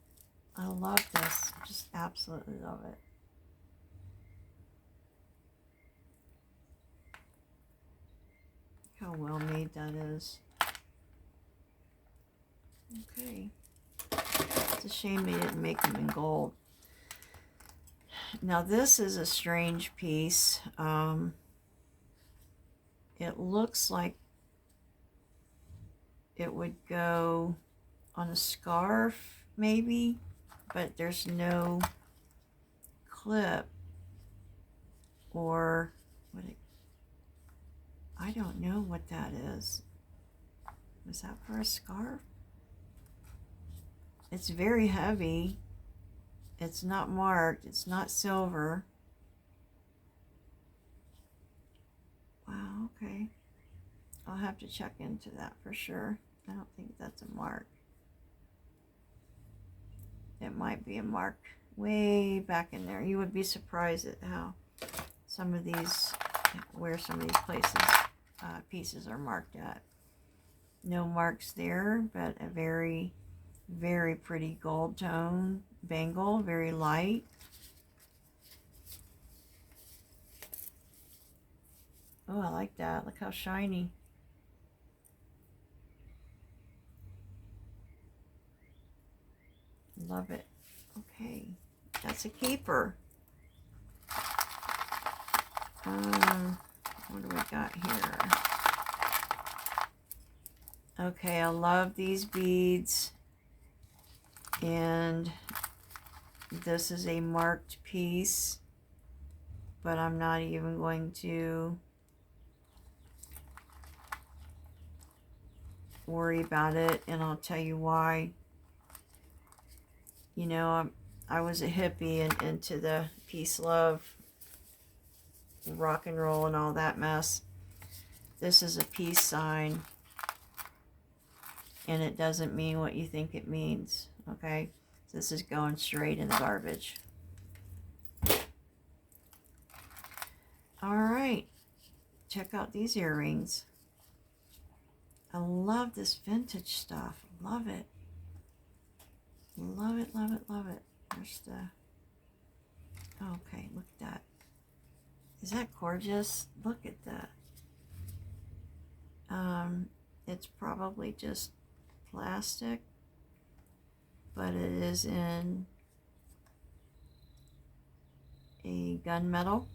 I love this. I just absolutely love it. How well made that is. Okay. It's a shame they didn't make them in gold. Now this is a strange piece. It looks like it would go on a scarf maybe, but there's no clip or what it, I don't know what that is. Was that for a scarf? It's very heavy. It's not marked. It's not silver. Wow, okay. I'll have to check into that for sure. I don't think that's a mark. It might be a mark way back in there. You would be surprised at how some of these, where some of these places, pieces are marked at. No marks there, but a very, very pretty gold tone bangle, very light. Oh, I like that. Look how shiny. love it. Okay, that's a keeper. What do we got here? Okay, I love these beads. And this is a marked piece, but I'm not even going to worry about it, and I'll tell you why. You know, I was a hippie and into the peace, love, rock and roll and all that mess. This is a peace sign, and it doesn't mean what you think it means, okay? This is going straight in the garbage. All right, check out these earrings. I love this vintage stuff. Love it. Love it, love it, love it. There's the... Okay, look at that. Is that gorgeous? Look at that. It's probably just plastic, but it is in a gunmetal.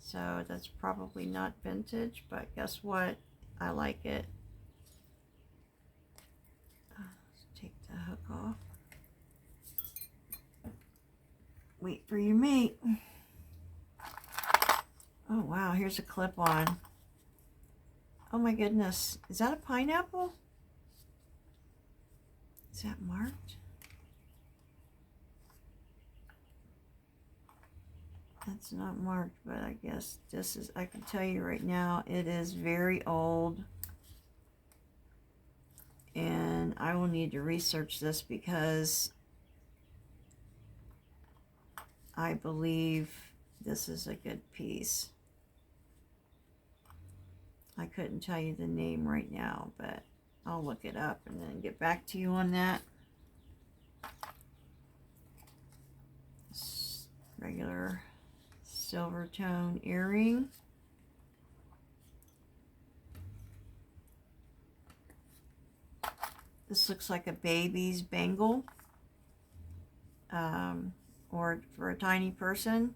So that's probably not vintage, but guess what? I like it. Let's take the hook off. Wait for your mate. Oh wow, here's a clip-on. Oh my goodness, is that a pineapple? Is that marked? That's not marked, but I guess this is, I can tell you right now, it is very old. And I will need to research this because I believe this is a good piece. I couldn't tell you the name right now, but I'll look it up and then get back to you on that. Regular silver tone earring. This looks like a baby's bangle, or for a tiny person.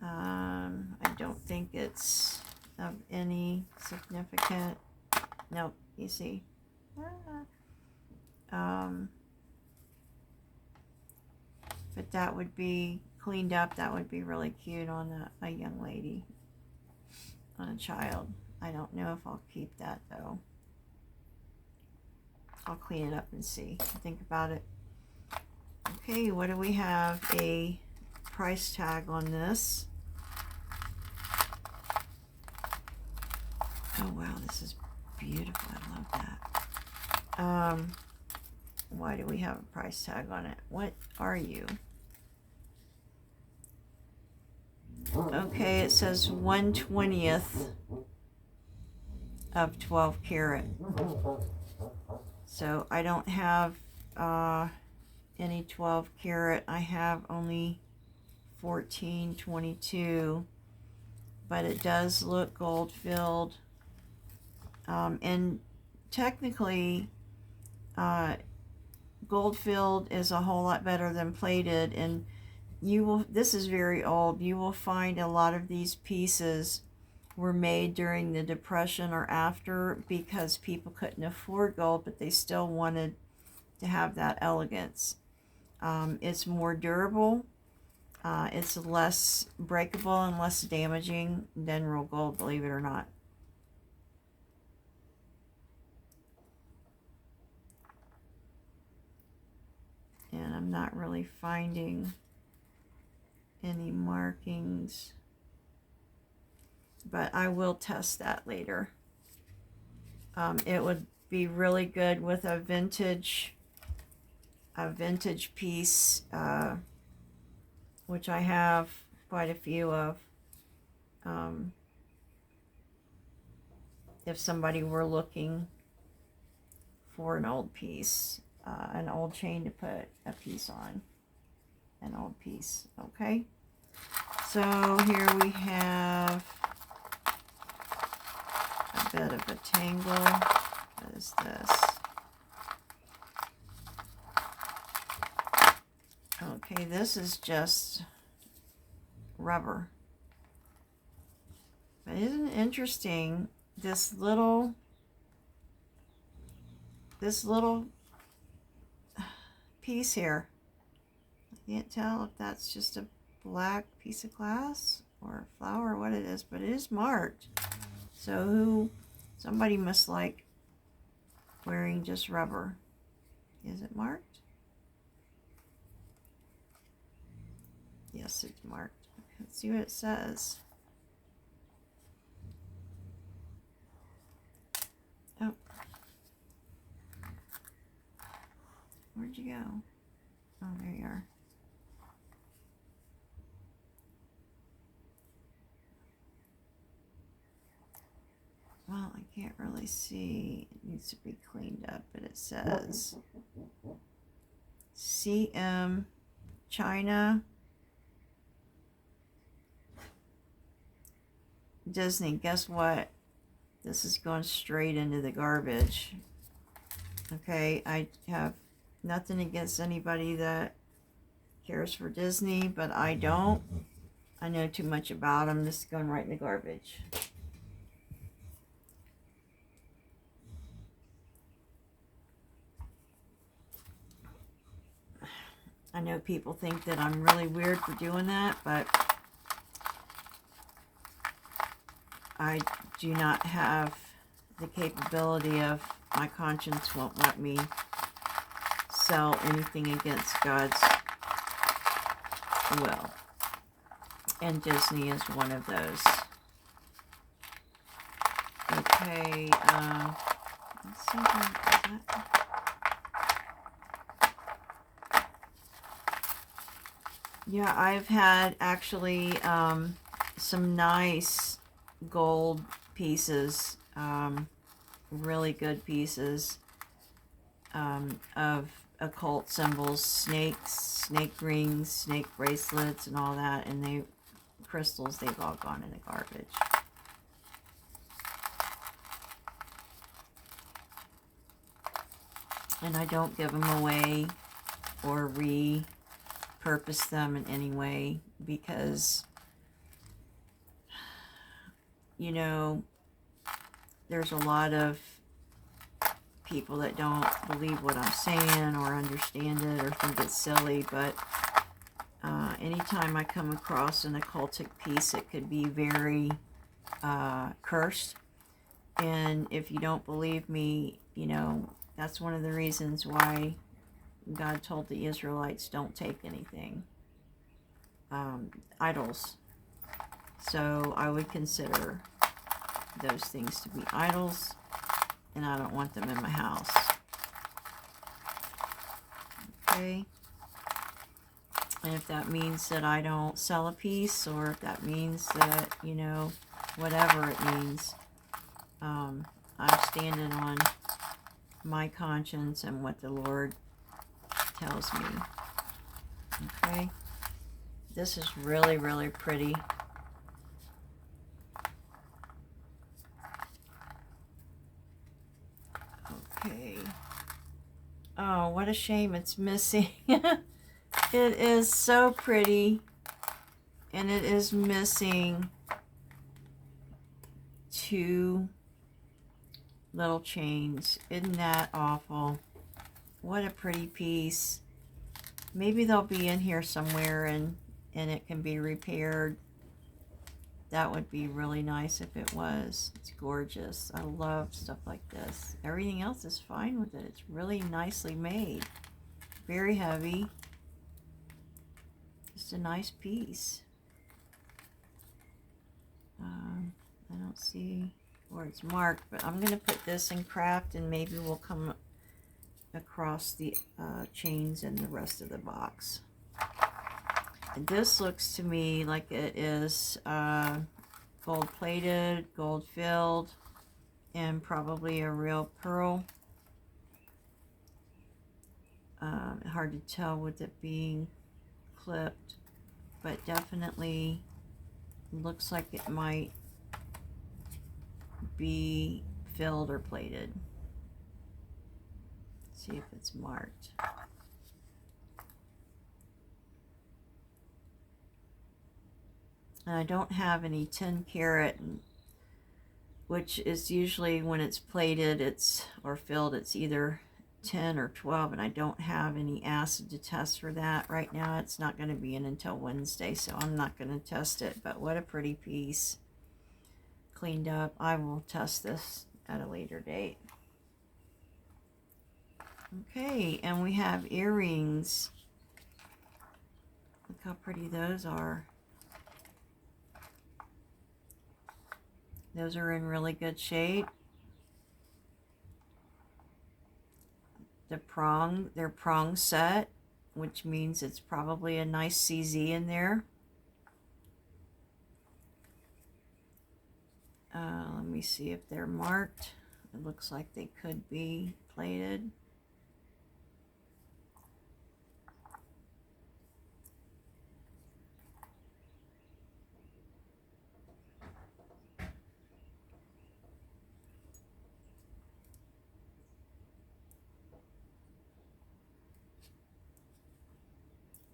I don't think it's of any significant. Nope, you see. But that would be cleaned up. That would be really cute on a young lady, on a child. I don't know if I'll keep that though. I'll clean it up and see. Think about it. Okay, what do we have? A price tag on this. Oh wow, this is beautiful. I love that. Why do we have a price tag on it? What are you? Okay, it says 1/20th of 12 karat. So I don't have any 12 karat. I have only 1422, but it does look gold filled. And technically, gold filled is a whole lot better than plated, and you will, this is very old, you will find a lot of these pieces were made during the Depression or after because people couldn't afford gold, but they still wanted to have that elegance. It's more durable, it's less breakable and less damaging than real gold, believe it or not. And I'm not really finding any markings, but I will test that later. It would be really good with a vintage piece, which I have quite a few of. If somebody were looking for an old piece, an old chain to put a piece on, an old piece. Okay, so here we have a bit of a tangle. What is this? Okay, this is just rubber. But isn't it interesting, this little piece here? I can't tell if that's just a black piece of glass or a flower or what it is, but it is marked. So somebody must like wearing just rubber. Is it marked? Yes, it's marked. Let's see what it says. Oh. Where'd you go? Oh, there you are. Well, I can't really see. It needs to be cleaned up, but it says CM China Disney. Guess what? This is going straight into the garbage. Okay, I have nothing against anybody that cares for Disney, but I don't. I know too much about them. This is going right in the garbage. I know people think that I'm really weird for doing that, but I do not have the capability of, my conscience won't let me sell anything against God's will. And Disney is one of those. Okay, let's see what is that? Yeah, I've had actually some nice gold pieces, really good pieces of occult symbols, snakes, snake rings, snake bracelets, and all that, and crystals, they've all gone in the garbage. And I don't give them away or repurpose them in any way because, you know, there's a lot of people that don't believe what I'm saying or understand it or think it's silly, but anytime I come across an occultic piece, it could be very cursed. And if you don't believe me, you know, that's one of the reasons why God told the Israelites don't take anything. Idols. So I would consider those things to be idols, and I don't want them in my house. Okay? And if that means that I don't sell a piece, or if that means that, you know, whatever it means, I'm standing on my conscience and what the Lord tells me. Okay? This is really, really pretty. Okay. Oh, what a shame it's missing. It is so pretty, and it is missing two little chains. Isn't that awful? What a pretty piece. Maybe they'll be in here somewhere and it can be repaired. That would be really nice if it was. It's gorgeous. I love stuff like this. Everything else is fine with it. It's really nicely made. Very heavy. Just a nice piece. I don't see where it's marked, but I'm going to put this in craft and maybe we'll come across the chains in the rest of the box. And this looks to me like it is gold plated, gold filled, and probably a real pearl. Hard to tell with it being clipped, but definitely looks like it might be filled or plated. Let's see if it's marked. And I don't have any 10 karat, which is usually when it's plated, or filled, it's either 10 or 12, and I don't have any acid to test for that right now. It's not going to be in until Wednesday, so I'm not going to test it. But what a pretty piece. Cleaned up. I will test this at a later date. Okay, and we have earrings. Look how pretty those are. Those are in really good shape. They're prong set, which means it's probably a nice CZ in there. Let me see if they're marked. It looks like they could be plated.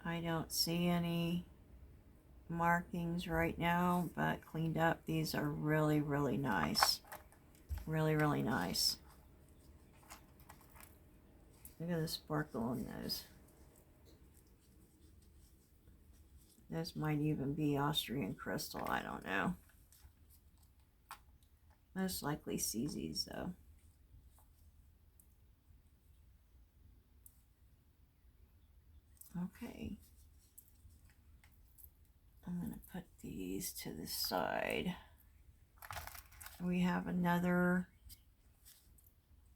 I don't see any markings right now, but cleaned up. These are really, really nice. Really, really nice. Look at the sparkle on those. This might even be Austrian crystal. I don't know. Most likely CZs though. Okay. I'm going to put these to the side. We have another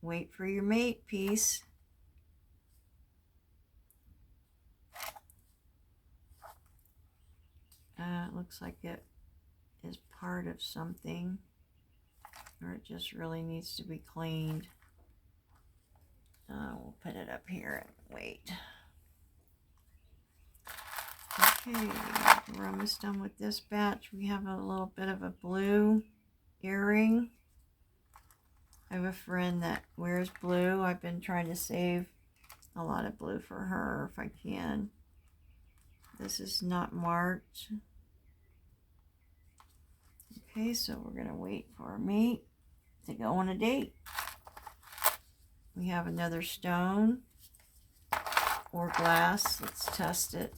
Wait for Your Mate piece. It looks like it is part of something, or it just really needs to be cleaned. We'll put it up here and wait. Okay, we're almost done with this batch. We have a little bit of a blue earring. I have a friend that wears blue. I've been trying to save a lot of blue for her if I can. This is not marked. Okay, so we're going to wait for our mate to go on a date. We have another stone or glass. Let's test it.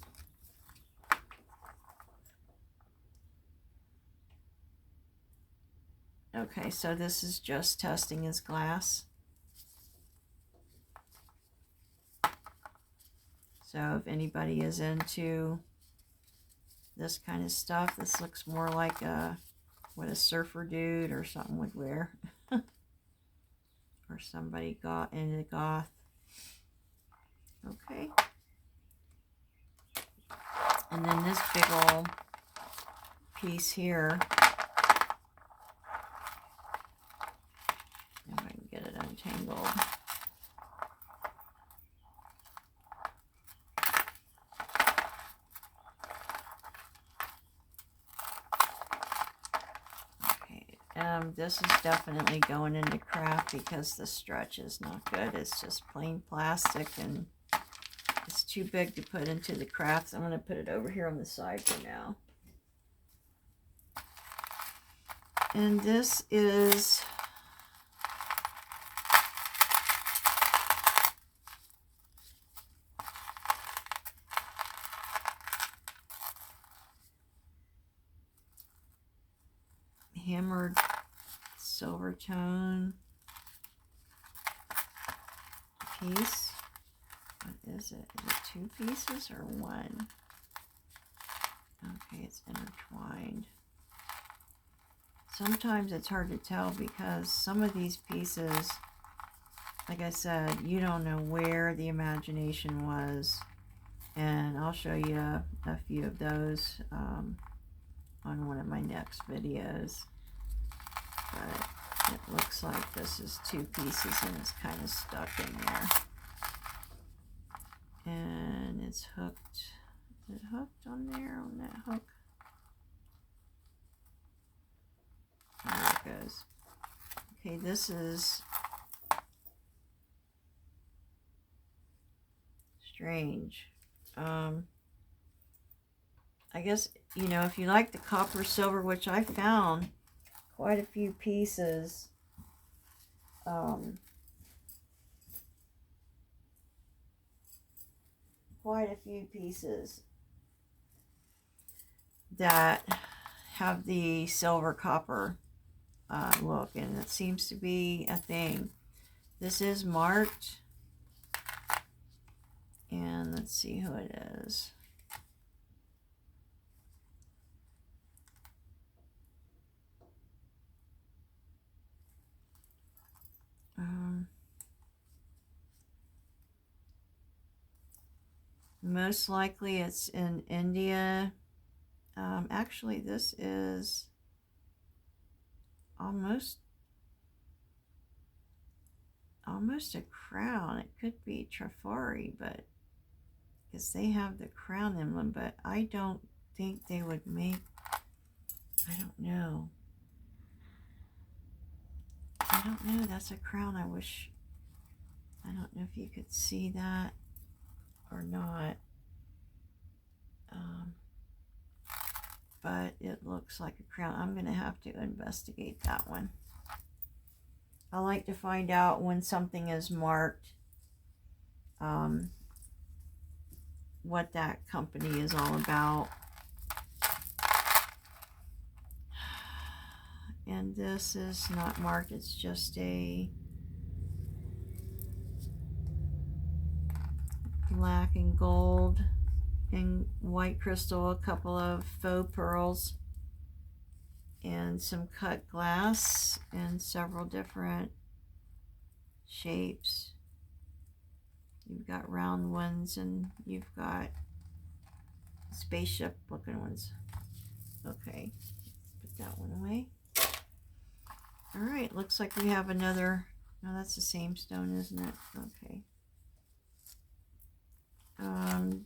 Okay, so this is just testing as glass. So if anybody is into this kind of stuff, this looks more like what a surfer dude or something would wear. Or somebody got into goth. Okay. And then this big old piece here. If I can get it untangled. This is definitely going into craft because the stretch is not good. It's just plain plastic and it's too big to put into the craft. So I'm going to put it over here on the side for now. And this is hammered silver tone piece. What is it? Is it 2 pieces or 1? Okay, it's intertwined. Sometimes it's hard to tell because some of these pieces, like I said, you don't know where the imagination was. And I'll show you a few of those on one of my next videos. But it looks like this is 2 pieces and it's kind of stuck in there. And it's hooked. Is it hooked on there, on that hook? There it goes. Okay, this is strange. I guess, you know, if you like the copper silver, which I found quite a few pieces, that have the silver copper look, and it seems to be a thing. This is marked, and let's see who it is. Most likely it's in India. Actually, this is almost a crown. It could be Trafari, but because they have the crown emblem, but I don't think they would make, I don't know. That's a crown. I don't know if you could see that or not. But it looks like a crown. I'm going to have to investigate that one. I like to find out when something is marked, what that company is all about. And this is not marked, it's just a black and gold and white crystal, a couple of faux pearls, and some cut glass and several different shapes. You've got round ones and you've got spaceship looking ones. Okay, put that one away. All right, looks like we have another. No, that's the same stone, isn't it? Okay.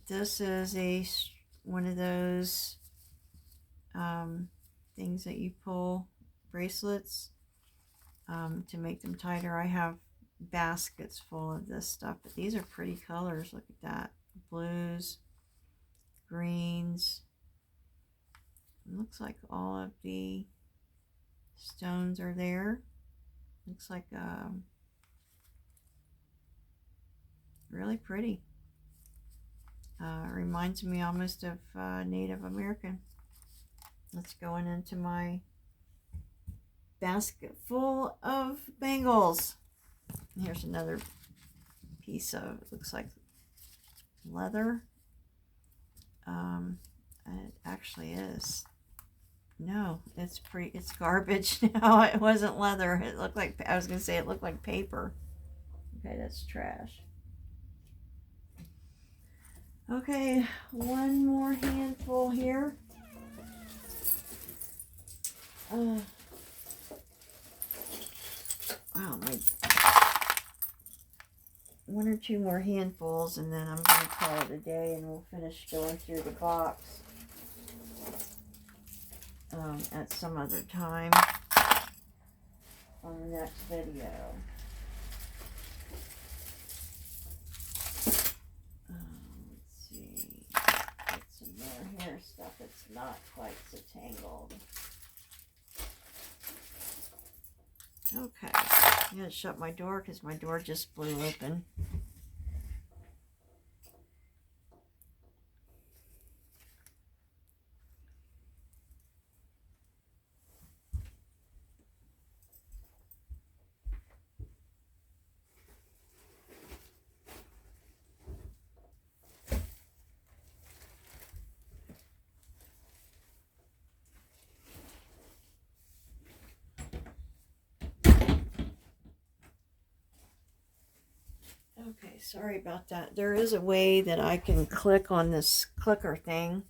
This is one of those things that you pull, bracelets, to make them tighter. I have baskets full of this stuff, but these are pretty colors. Look at that. Blues, greens. It looks like all of the stones are there. Looks like really pretty. Reminds me almost of Native American. That's going into my basket full of bangles. Here's another piece of, it looks like leather. It actually is. No, it's garbage now. It wasn't leather. It looked like, I was going to say it looked like paper. Okay, that's trash. Okay, one more handful here. Wow, one or two more handfuls, and then I'm going to call it a day, and we'll finish going through the box at some other time on the next video. Let's see, get some more hair stuff that's not quite so tangled. Okay, I'm going to shut my door because my door just blew open. Okay, sorry about that. There is a way that I can click on this clicker thing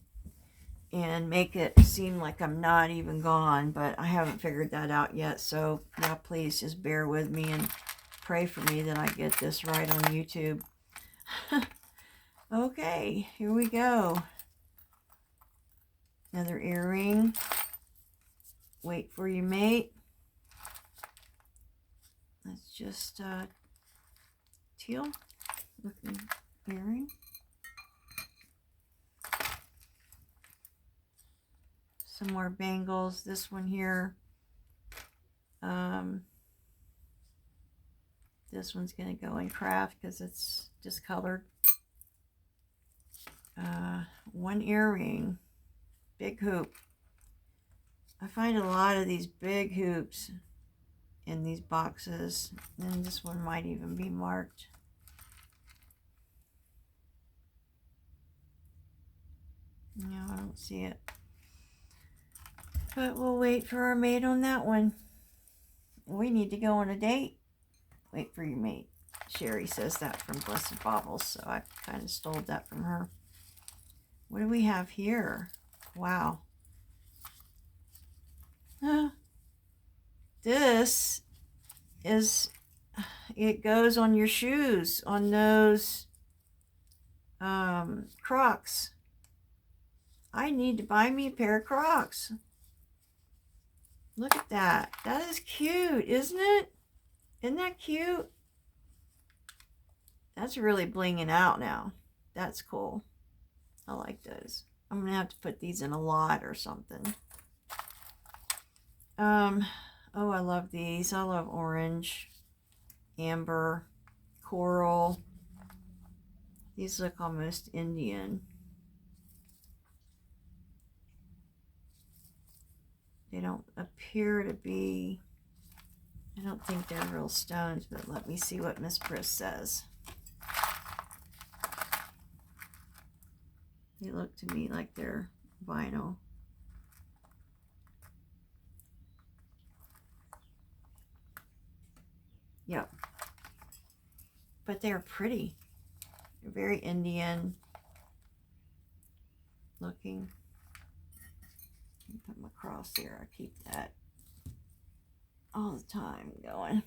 and make it seem like I'm not even gone, but I haven't figured that out yet. So yeah, please just bear with me and pray for me that I get this right on YouTube. Okay, here we go. Another earring. Wait for your mate. That's just teal looking earring. Some more bangles. This one here. This one's going to go in craft because it's discolored. One earring. Big hoop. I find a lot of these big hoops in these boxes. And this one might even be marked. No, I don't see it. But we'll wait for our mate on that one. We need to go on a date. Wait for your mate. Sherry says that from Blessed Baubles, so I kind of stole that from her. What do we have here? Wow. This is, it goes on your shoes, on those Crocs. I need to buy me a pair of Crocs. Look at that. That is cute, isn't it? Isn't that cute? That's really blinging out now. That's cool. I like those. I'm going to have to put these in a lot or something. Oh, I love these. I love orange, amber, coral. These look almost Indian. They don't appear to be, I don't think they're real stones, but let me see what Miss Briss says. They look to me like they're vinyl. Yep. But they're pretty. They're very Indian looking. Put them across here. I keep that all the time going.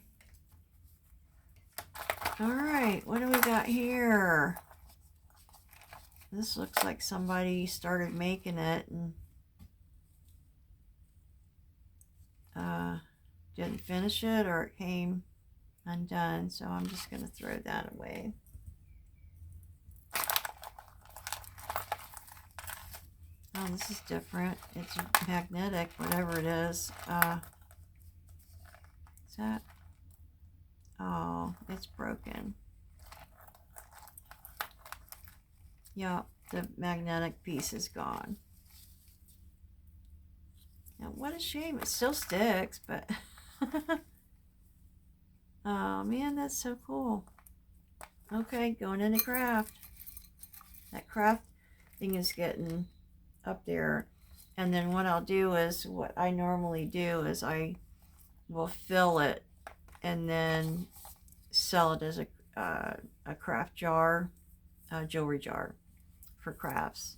All right, what do we got here? This looks like somebody started making it and didn't finish it, or it came undone, so I'm just going to throw that away. Oh, this is different. It's magnetic, whatever it is. Is that? Oh, it's broken. Yep, the magnetic piece is gone. Now, what a shame. It still sticks, but... Oh, man, that's so cool. Okay, going into craft. That craft thing is getting up there. And then what I'll do is, what I normally do is I will fill it and then sell it as a craft jar, a jewelry jar for crafts.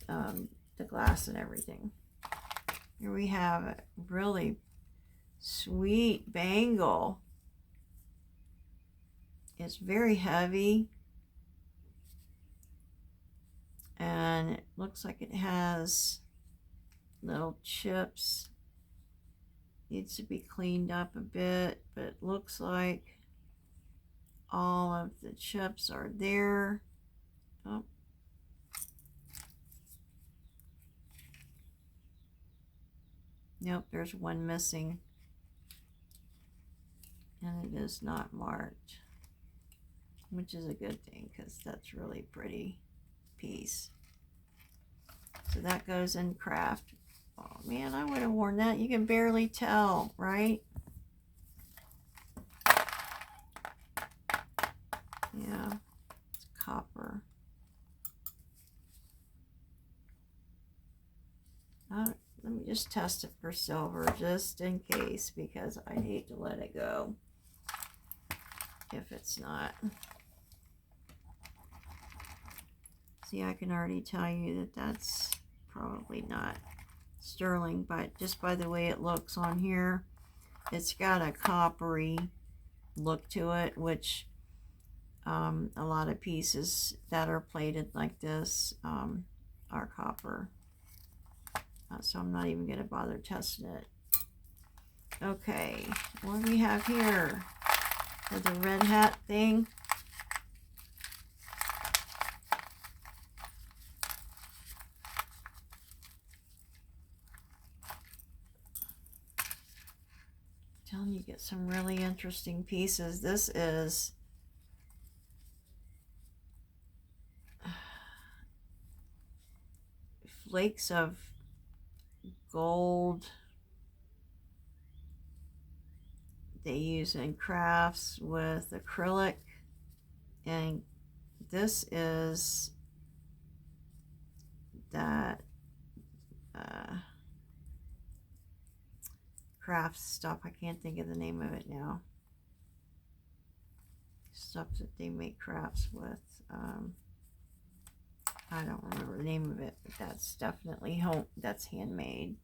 The glass and everything. Here we have a really sweet bangle. It's very heavy. And it looks like it has little chips. Needs to be cleaned up a bit, but it looks like all of the chips are there. Oh. Nope, there's one missing. And it is not marked, which is a good thing because that's really pretty piece. So that goes in craft. Oh man, I would have worn that. You can barely tell, right? Yeah, it's copper. Let me just test it for silver just in case, because I hate to let it go if it's not. See, I can already tell you that that's probably not sterling, but just by the way it looks on here, it's got a coppery look to it, which a lot of pieces that are plated like this are copper. So I'm not even going to bother testing it. Okay, what do we have here? The red hat thing. You get some really interesting pieces. This is flakes of gold they use in crafts with acrylic, and this is that craft stuff. I can't think of the name of it now. Stuff that they make crafts with. I don't remember the name of it, but that's definitely home. That's handmade.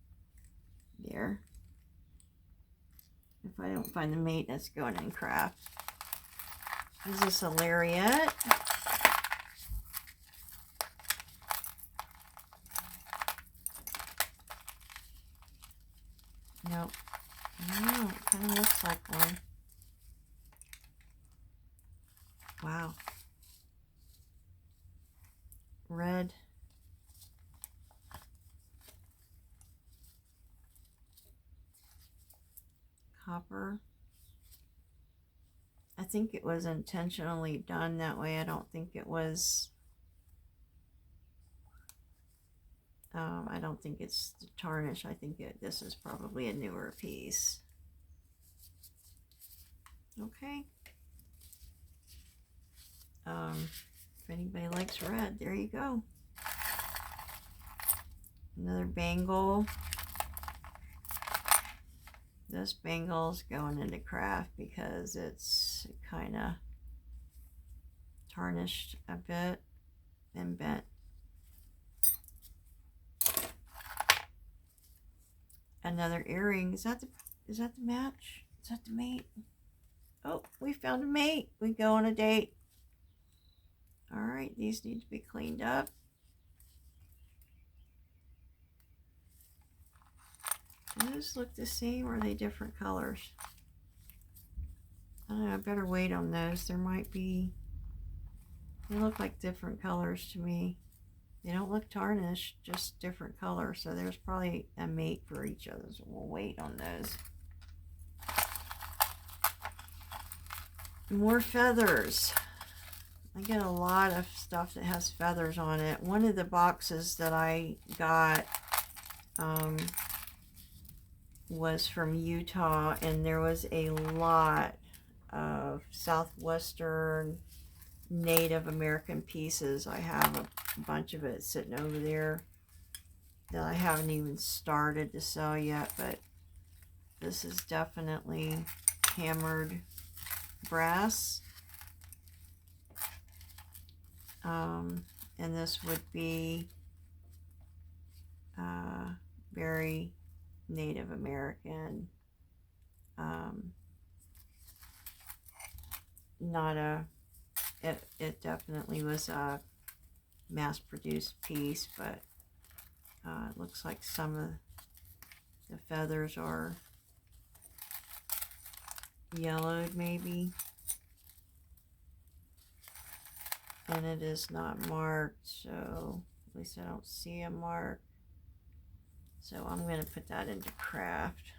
There. If I don't find the mate, that's going in craft. Is this a lariat? Nope. I don't know. It kind of looks like one. Wow. Red. Copper. I think it was intentionally done that way. I don't think it was, I don't think it's tarnish. I think this is probably a newer piece. Okay. If anybody likes red, there you go. Another bangle. This bangle's going into craft because it's kind of tarnished a bit and bent. Another earring. Is that the match? Is that the mate? Oh, we found a mate. We go on a date. All right, these need to be cleaned up. Do those look the same, or are they different colors? I don't know, I better wait on those. There might be, they look like different colors to me. They don't look tarnished, just different colors. So there's probably a mate for each of those. We'll wait on those. More feathers. I get a lot of stuff that has feathers on it. One of the boxes that I got was from Utah, and there was a lot of southwestern Native American pieces. I have a bunch of it sitting over there that I haven't even started to sell yet, but this is definitely hammered brass. And this would be very Native American. Not a, it definitely was a mass-produced piece, but it looks like some of the feathers are yellowed maybe. And it is not marked, so at least I don't see a mark. So I'm going to put that into craft.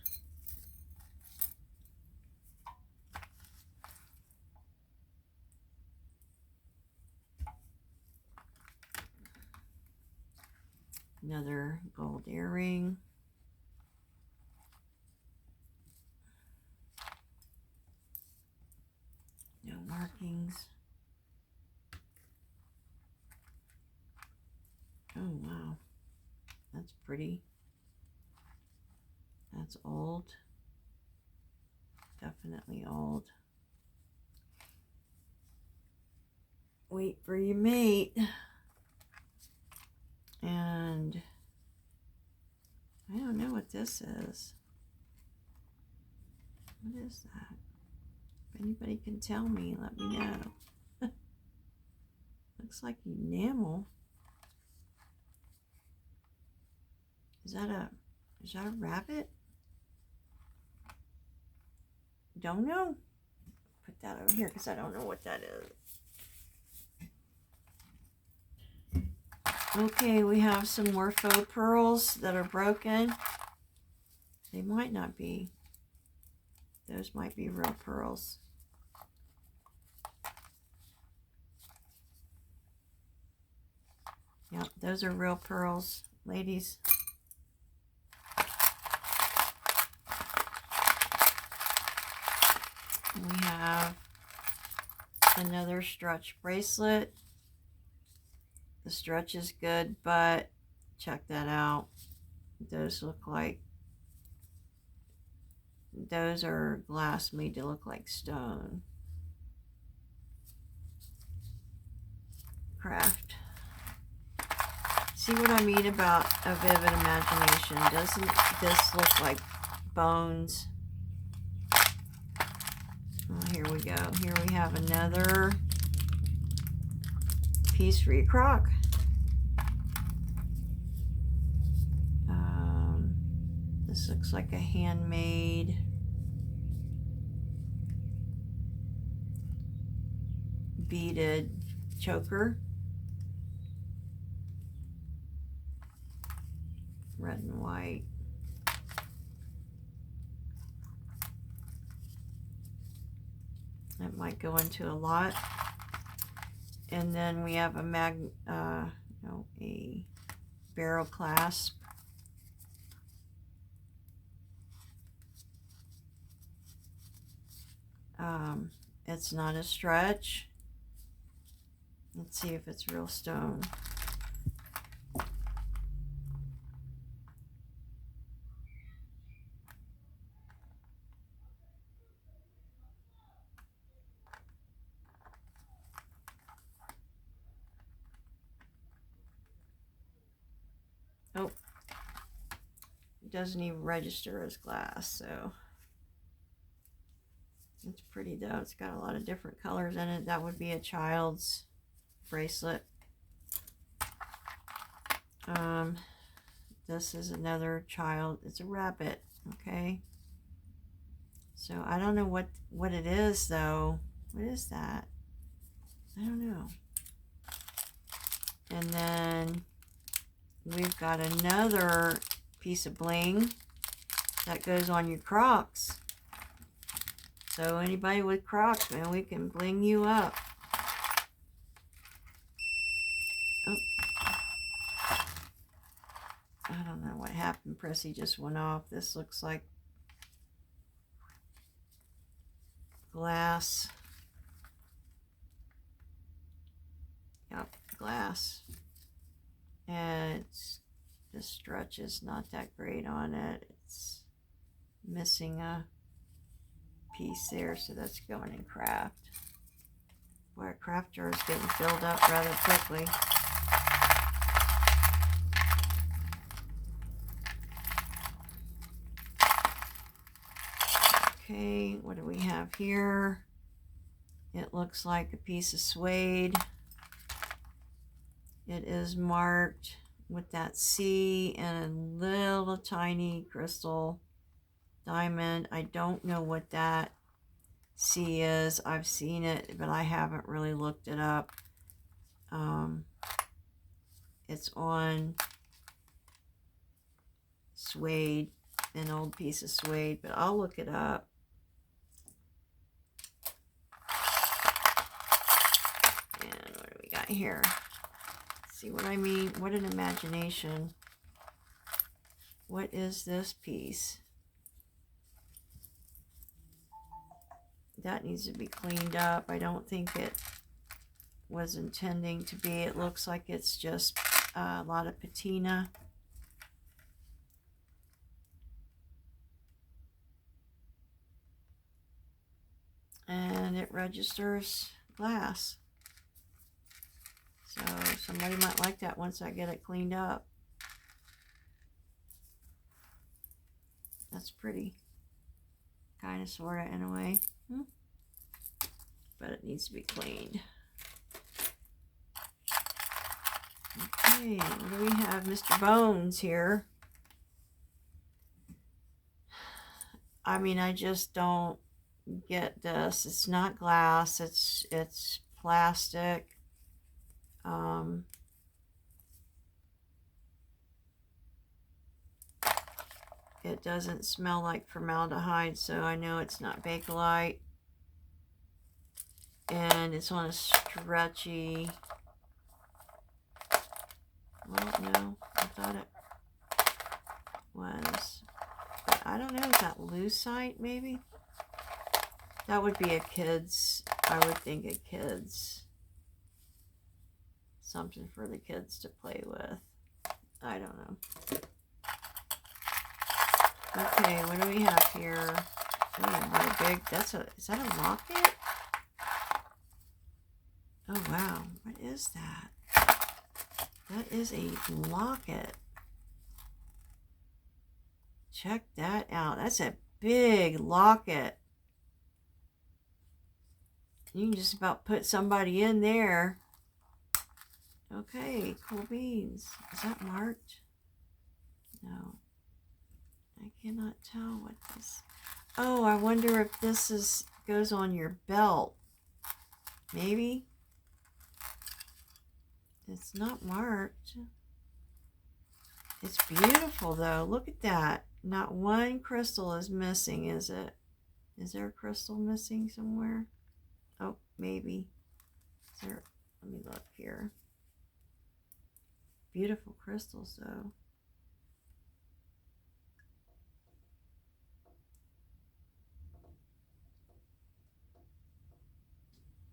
Another gold earring. No markings. Oh wow, that's pretty. That's old. Definitely old. Wait for your mate. And I don't know what this is. What is that? If anybody can tell me, let me know. Looks like enamel. Is that a rabbit? Don't know. Put that over here because I don't know what that is. Okay, we have some more faux pearls that are broken. They might not be. Those might be real pearls. Yep, those are real pearls, ladies. We have another stretch bracelet. The stretch is good, but check that out. Those look like, those are glass made to look like stone. Craft. See what I mean about a vivid imagination? Doesn't this look like bones? Oh, here we go. Here we have another piece for your crock. This looks like a handmade beaded choker. Red and white. That might go into a lot. And then we have a a barrel clasp. It's not a stretch. Let's see if it's real stone. Oh, it doesn't even register as glass, so it's pretty though. It's got a lot of different colors in it. That would be a child's bracelet. This is another child. It's a rabbit. Okay. So I don't know what it is though. What is that? I don't know. And then we've got another piece of bling that goes on your Crocs. So anybody with Crocs, man, we can bling you up. Oh. I don't know what happened. Pressy just went off. This looks like glass. Yep, glass. And the stretch is not that great on it. It's missing a piece there, so that's going in craft. Boy, our craft jar is getting filled up rather quickly. Okay, what do we have here? It looks like a piece of suede. It is marked with that C and a little tiny crystal diamond. I don't know what that C is. I've seen it, but I haven't really looked it up. It's on suede, an old piece of suede, but I'll look it up. And what do we got here? See what I mean? What an imagination. What is this piece? That needs to be cleaned up. I don't think it was intending to be. It looks like it's just a lot of patina. And it registers glass. So somebody might like that once I get it cleaned up. That's pretty. Kind of, sort of, in a way. But it needs to be cleaned. Okay, what do we have? Mr. Bones here. I mean, I just don't get this. It's not glass. It's plastic. It doesn't smell like formaldehyde, so I know it's not Bakelite. And it's on a stretchy... Well, no, I thought it was. But I don't know, is that lucite maybe? That would be a kid's, I would think a kid's. Something for the kids to play with. I don't know. Okay, what do we have here? Oh, what a big, is that a locket? Oh wow, what is that? That is a locket. Check that out. That's a big locket. You can just about put somebody in there. Okay, cool beans. Is that marked? No. I cannot tell what this... Oh, I wonder if this goes on your belt. Maybe? It's not marked. It's beautiful though. Look at that. Not one crystal is missing, is it? Is there a crystal missing somewhere? Oh, maybe. Is there... Let me look here. Beautiful crystals though.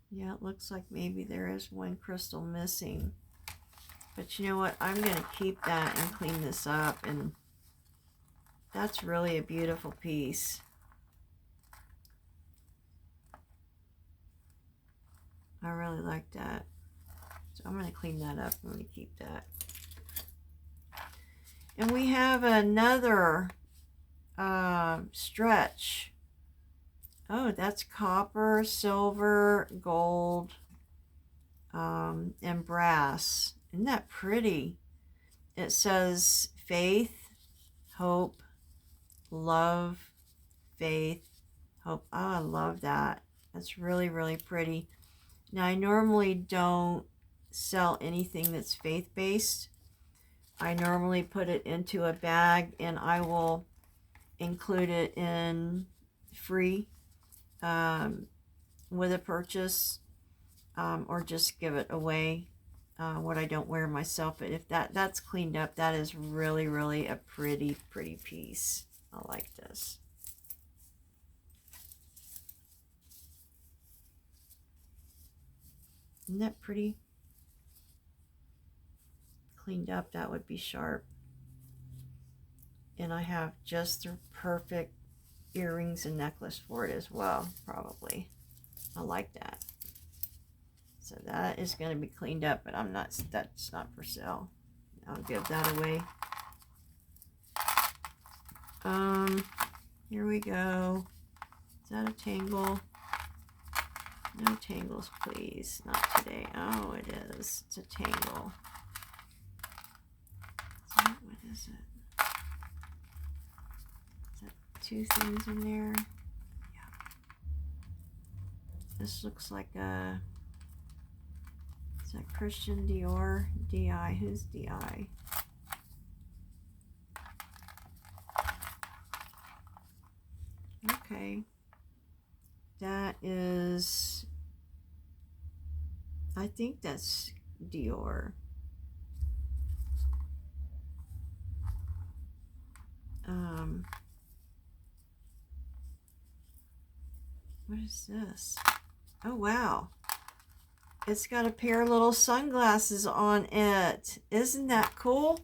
Yeah, it looks like maybe there is one crystal missing. But you know what? I'm going to keep that and clean this up. And that's really a beautiful piece. I really like that. So I'm going to clean that up. I'm going to keep that. And we have another stretch. Oh, that's copper, silver, gold, and brass. Isn't that pretty? It says faith, hope, love, faith, hope. Oh, I love that. That's really, really pretty. Now, I normally don't sell anything that's faith-based. I normally put it into a bag and I will include it in free with a purchase, or just give it away. What I don't wear myself, but if that's cleaned up, that is really, really a pretty, pretty piece. I like this. Isn't that pretty? Cleaned up, that would be sharp. And I have just the perfect earrings and necklace for it as well, probably. I like that. So that is going to be cleaned up, but that's not for sale. I'll give that away. Here we go. Is that a tangle? No tangles, please. Not today. Oh, it is. It's a tangle. What is it? Is that two things in there? Yeah. This looks like a... Is that Christian Dior? DI. Who's DI? Okay. That is... I think that's Dior. What is this? Oh, wow. It's got a pair of little sunglasses on it. Isn't that cool?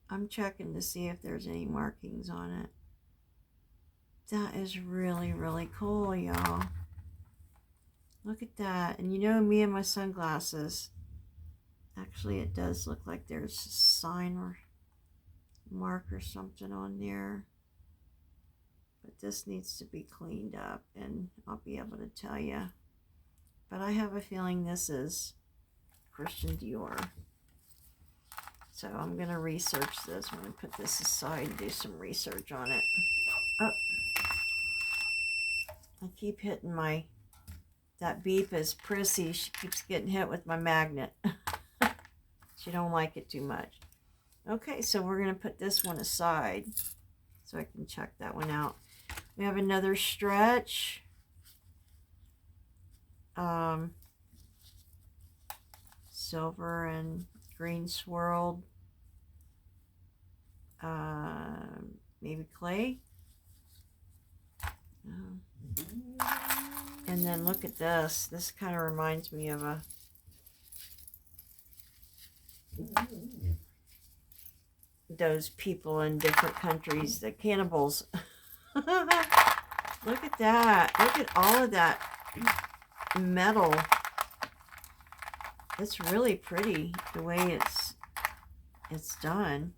I'm checking to see if there's any markings on it. That is really, really cool, y'all. Look at that. And you know me and my sunglasses. Actually, it does look like there's a sign or mark or something on there. But this needs to be cleaned up, and I'll be able to tell you. But I have a feeling this is Christian Dior. So I'm going to research this. I'm going to put this aside and do some research on it. Oh. I keep hitting that beep is Prissy. She keeps getting hit with my magnet. She don't like it too much. Okay, so we're going to put this one aside so I can check that one out. We have another stretch. Silver and green swirled. Maybe clay. And then look at this. This kind of reminds me of a those people in different countries, the cannibals. Look at that. Look at all of that metal. It's really pretty the way it's done.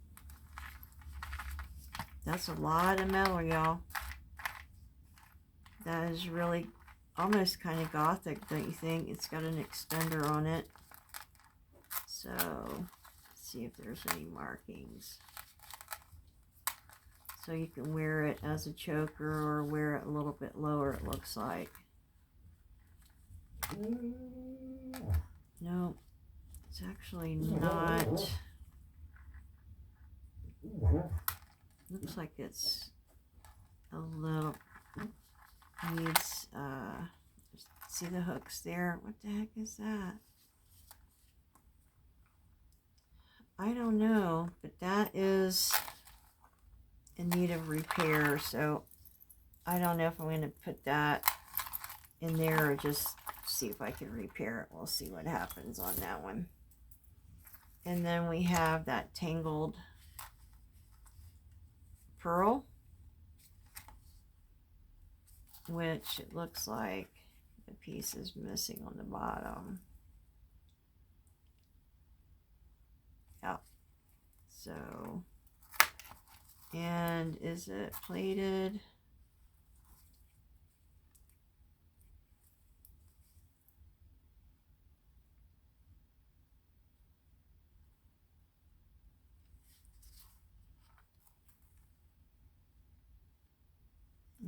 That's a lot of metal, y'all. That is really almost kind of gothic, don't you think? It's got an extender on it. So, let's see if there's any markings. So you can wear it as a choker or wear it a little bit lower, it looks like. No, it's actually not. Looks like it's a little, needs, see the hooks there? What the heck is that? I don't know, but that is in need of repair, so I don't know if I'm going to put that in there or just see if I can repair it. We'll see what happens on that one. And then we have that tangled pearl, which it looks like the piece is missing on the bottom. Yeah. So, and is it plated?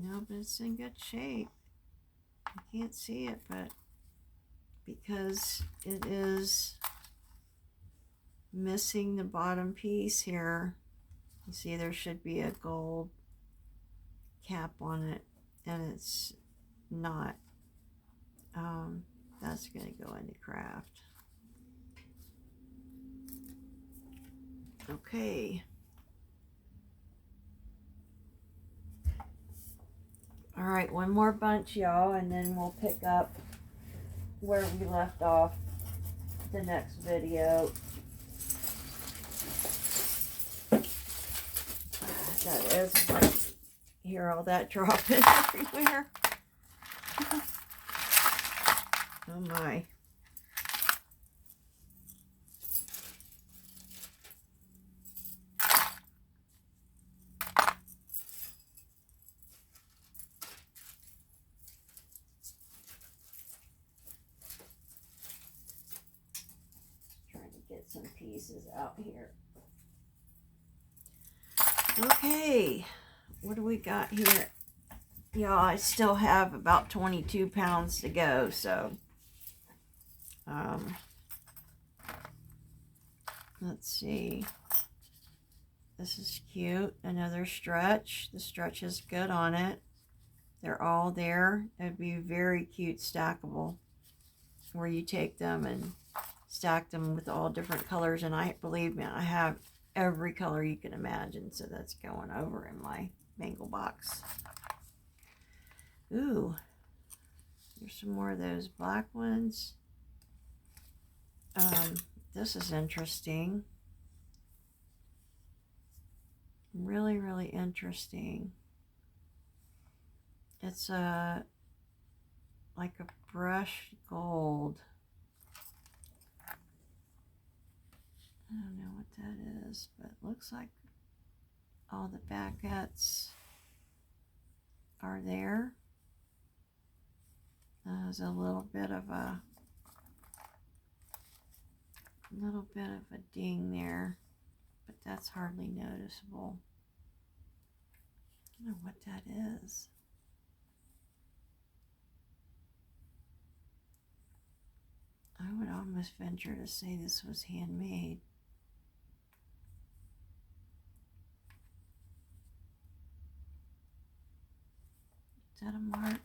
No, but it's in good shape. I can't see it, but because it is missing the bottom piece here, you see there should be a gold cap on it, and it's not. That's going to go into craft. Okay. All right, one more bunch, y'all, and then we'll pick up where we left off the next video. That is, like, hear all that dropping everywhere. Oh my. Get some pieces out here. Okay, what do we got here? Y'all, I still have about 22 pounds to go, so let's see. This is cute. Another stretch. The stretch is good on it. They're all there. It'd be very cute stackable, where you take them and stack them with all different colors, and I believe me, I have every color you can imagine, so that's going over in my mangle box. Ooh, there's some more of those black ones. This is interesting. Really, really interesting. It's like a brushed gold. I don't know what that is, but it looks like all the baguettes are there. There's a little bit of a ding there, but that's hardly noticeable. I don't know what that is. I would almost venture to say this was handmade. that a mark?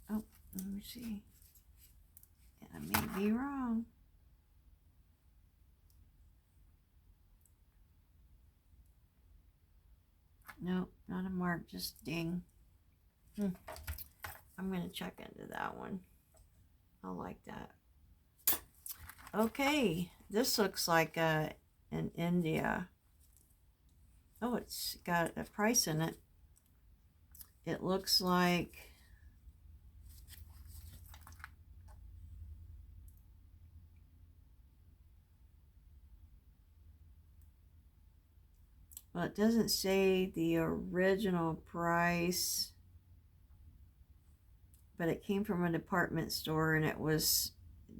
Oh, let me see. I may be wrong. Nope, not a mark, just ding. I'm going to check into that one. I like that. Okay, this looks like an India. Oh, it's got a price in it. It looks like well, it doesn't say the original price, but it came from a department store and it was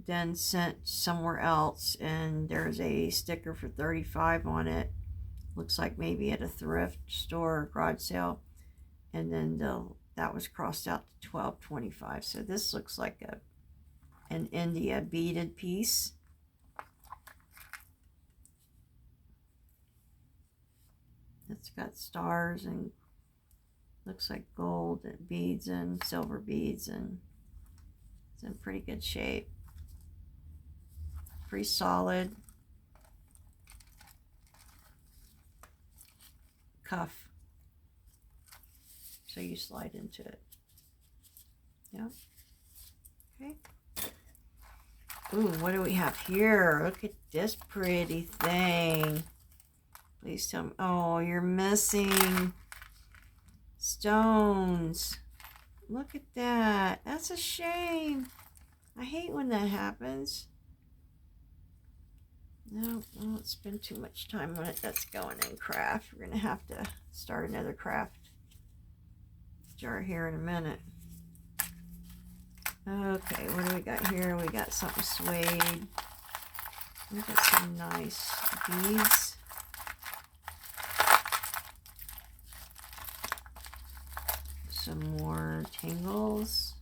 then sent somewhere else, and there's a sticker for $35 on it. Looks like maybe at a thrift store or garage sale, and then that was crossed out to $12.25. So this looks like an India beaded piece. It's got stars and looks like gold beads and silver beads, and it's in pretty good shape. Pretty solid. Cuff. So you slide into it. Yeah. Okay. Ooh, what do we have here? Look at this pretty thing. Please tell me. Oh, you're missing stones. Look at that. That's a shame. I hate when that happens. No, I won't spend too much time on it. That's going in craft. We're going to have to start another craft jar here in a minute. Okay, what do we got here? We got something suede. We got some nice beads. Some more tangles.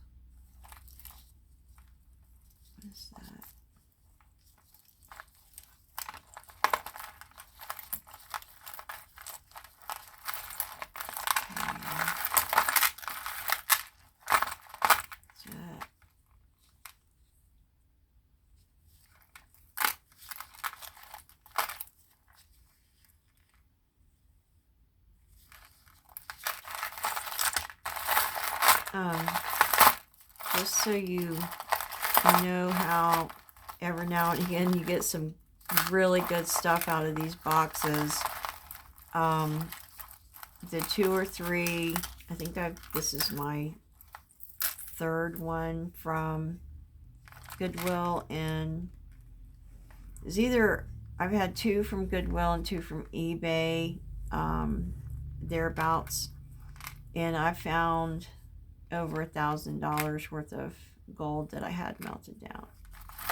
What is that? Just so you know how every now and again you get some really good stuff out of these boxes. The 2 or 3, I think this is my third one from Goodwill, and it's either I've had 2 from Goodwill and 2 from eBay, thereabouts, and I found over $1,000 worth of gold that I had melted down,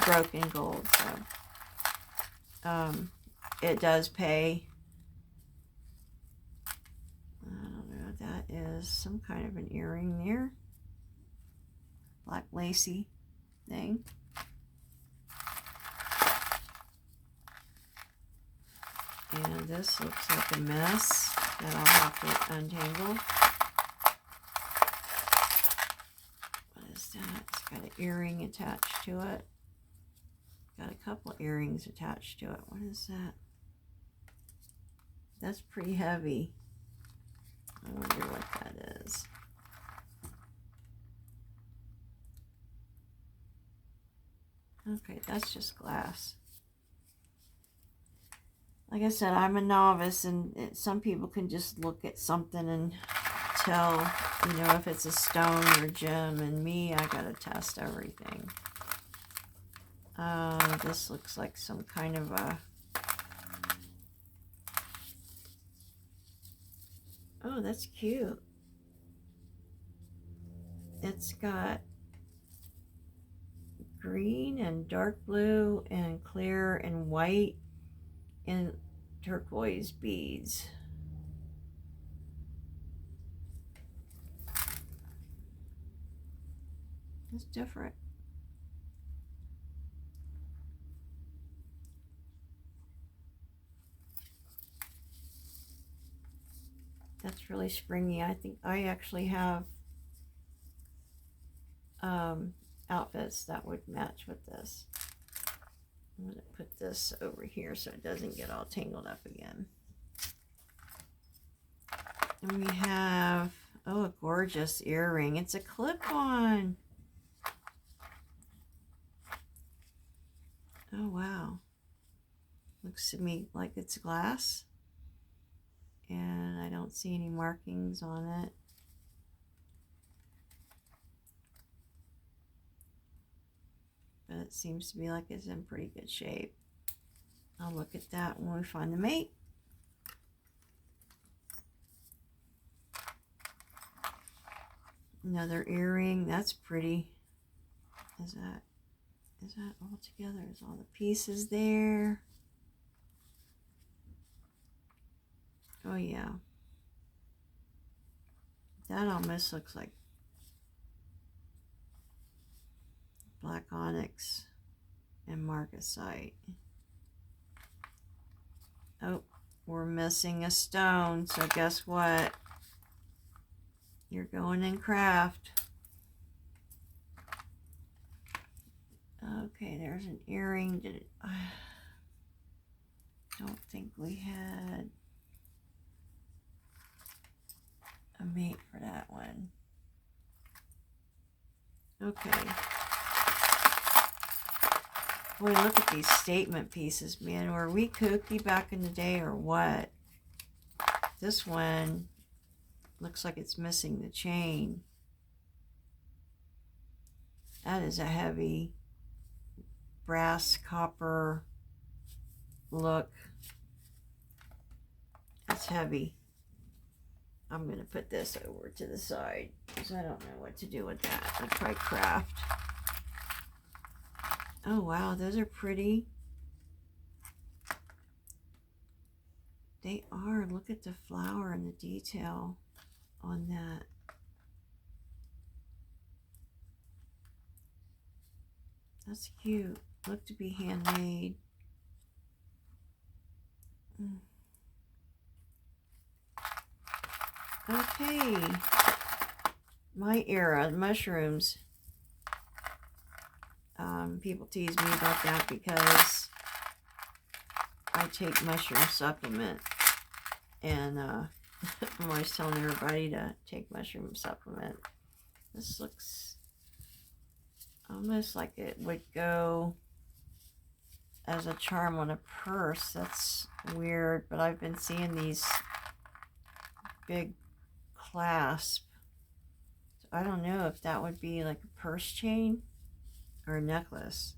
broken gold. So it does pay. I don't know what that is. Some kind of an earring there, black lacy thing. And this looks like a mess that I'll have to untangle. That? It's got an earring attached to it. Got a couple earrings attached to it. What is that? That's pretty heavy. I wonder what that is. Okay, that's just glass. Like I said, I'm a novice, and some people can just look at something and tell, you know, if it's a stone or a gem, and me, I gotta test everything. This looks like some kind of a, oh, that's cute. It's got green and dark blue and clear and white and turquoise beads. It's different. That's really springy. I think I actually have outfits that would match with this. I'm going to put this over here so it doesn't get all tangled up again. And we have, oh, a gorgeous earring. It's a clip-on. Oh, wow. Looks to me like it's glass. And I don't see any markings on it. But it seems to be like it's in pretty good shape. I'll look at that when we find the mate. Another earring. That's pretty. Is that all together? Is all the pieces there? Oh yeah. That almost looks like black onyx and marcasite. Oh, we're missing a stone, so guess what? You're going in craft. Okay, there's an earring. Did it? I don't think we had a mate for that one. Okay. Boy, look at these statement pieces, man. Were we kooky back in the day or what? This one looks like it's missing the chain. That is a heavy brass copper look. It's heavy. I'm going to put this over to the side because I don't know what to do with that. I'll try craft. Oh wow, those are pretty. They are. Look at the flower and the detail on that. That's cute. Look to be handmade. Okay. My era, mushrooms. People tease me about that because I take mushroom supplement. And I'm always telling everybody to take mushroom supplement. This looks almost like it would go as a charm on a purse. That's weird, but I've been seeing these big clasp. So I don't know if that would be like a purse chain or a necklace,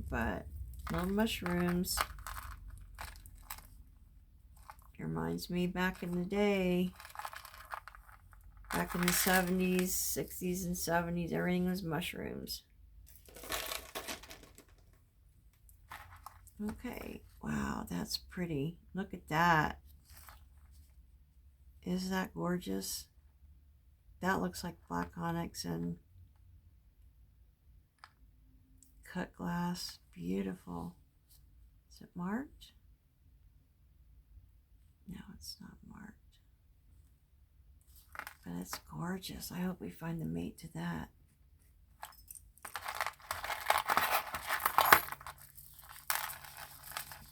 but little mushrooms. It reminds me back in the day, back in the 70s, 60s and 70s, everything was mushrooms. Okay, wow, that's pretty. Look at that. Is that gorgeous? That looks like black onyx and cut glass. Beautiful. Is it marked? No, it's not marked. But it's gorgeous. I hope we find the mate to that.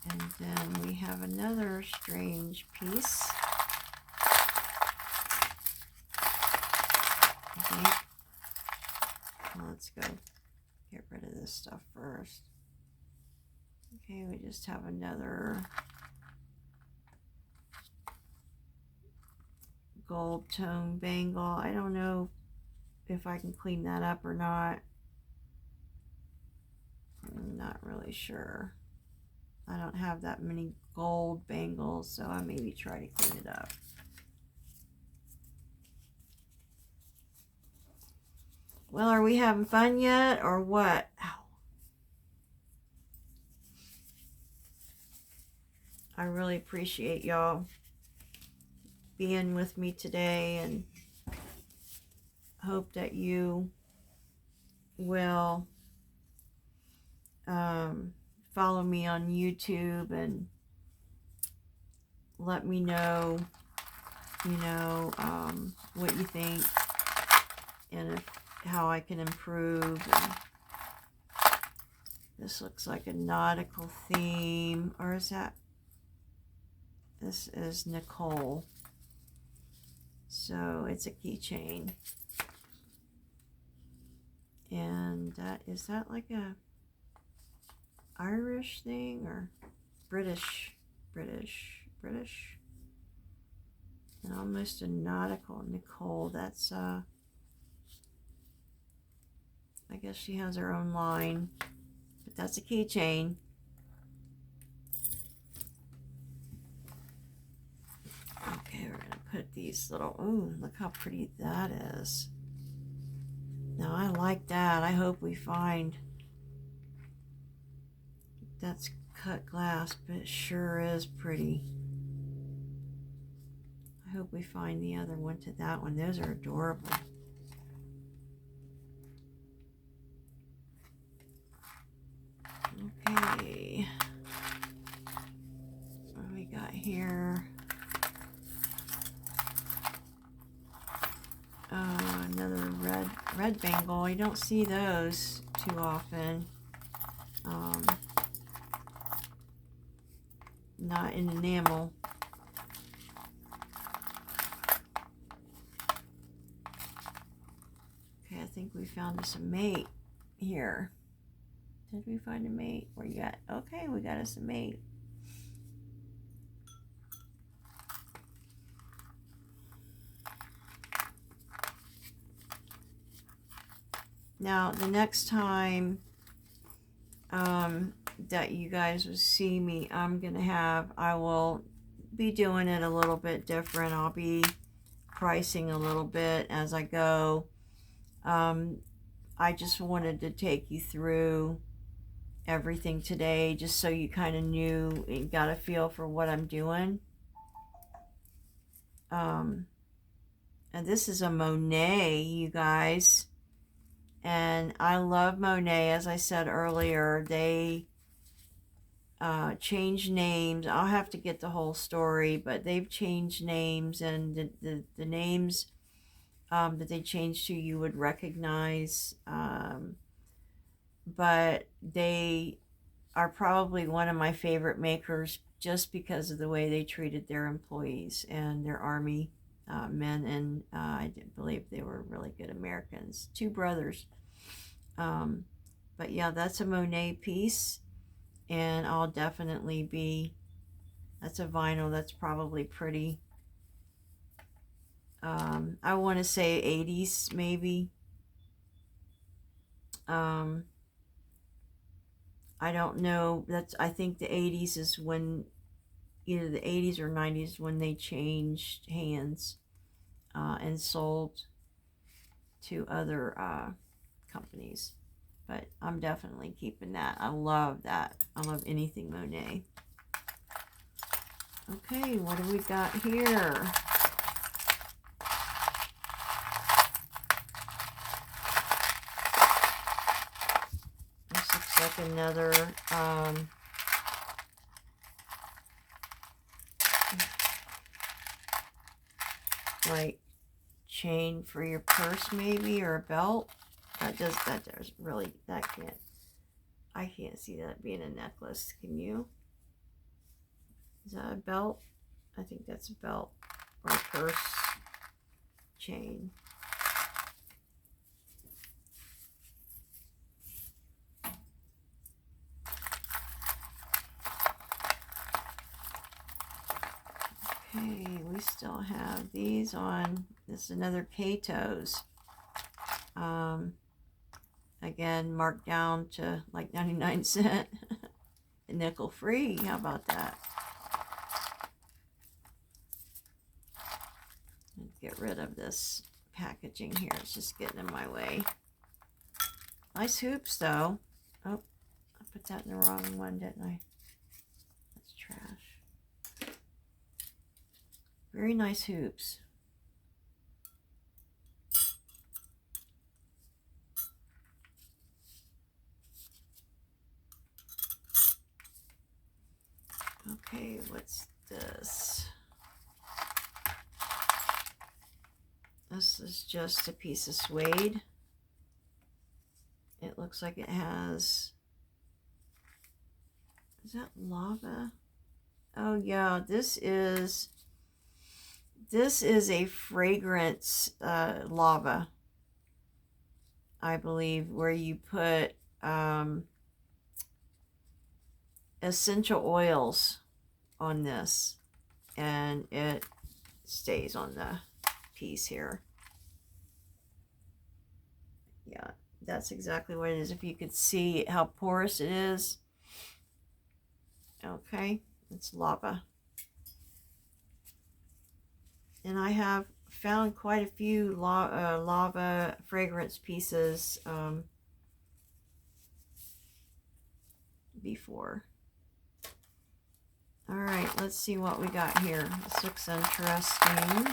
And then we have another strange piece. I think. Well, let's go get rid of this stuff first. Okay, we just have another gold tone bangle. I don't know if I can clean that up or not. I'm not really sure. I don't have that many gold bangles, so I maybe try to clean it up. Well, are we having fun yet or what? Ow. I really appreciate y'all being with me today, and hope that you will follow me on YouTube and let me know you know, what you think and how I can improve. And this looks like a nautical theme, or is that? This is Nicole. So it's a keychain. And is that like a Irish thing or British? And almost a nautical. Nicole, that's I guess she has her own line, but that's a keychain. Okay, we're gonna put these little, ooh, look how pretty that is. Now I like that. I hope we find, that's cut glass, but it sure is pretty. I hope we find the other one to that one. Those are adorable. Okay. What do we got here? Another red bangle. I don't see those too often. Not in enamel. Okay, I think we found us a mate here. Did we find a mate? Where you at? Okay, we got us a mate. Now, the next time that you guys will see me, I will be doing it a little bit different. I'll be pricing a little bit as I go. I just wanted to take you through everything today, just so you kind of knew and got a feel for what I'm doing. And this is a Monet, you guys. And I love Monet. As I said earlier, they changed names. I'll have to get the whole story, but they've changed names, and the names that they changed to you would recognize. But they are probably one of my favorite makers just because of the way they treated their employees and their army men, and I believe they were really good Americans. Two brothers. But yeah, that's a Monet piece, and I'll definitely be, that's a vinyl, that's probably pretty, I want to say 80s maybe. I don't know, I think the 80s is when, either the 80s or 90s, when they changed hands and sold to other companies. But I'm definitely keeping that. I love that. I love anything Monet. Okay, what do we got here? This looks like another like chain for your purse maybe, or a belt. That does really, I can't see that being a necklace. Can you? Is that a belt? I think that's a belt or a purse chain. Okay, we still have these on. This is another Kato's. Again, marked down to like 99 cents. Nickel free. How about that? Let's get rid of this packaging here. It's just getting in my way. Nice hoops though. Oh, I put that in the wrong one, didn't I? That's trash. Very nice hoops. Okay, what's this? This is just a piece of suede. It looks like it has, is that lava? Oh yeah, this is a fragrance lava, I believe, where you put essential oils on this and it stays on the piece here. Yeah, that's exactly what it is. If you could see how porous it is. Okay, it's lava. And I have found quite a few lava fragrance pieces before. All right, let's see what we got here. This looks interesting.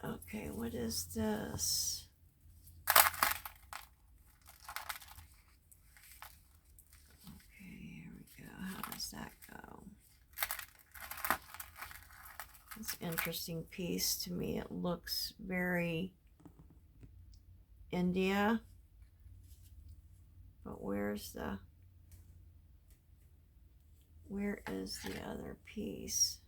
Okay, what is this? Okay, here we go. How does that go? It's an interesting piece to me. It looks very India. But where is the other piece?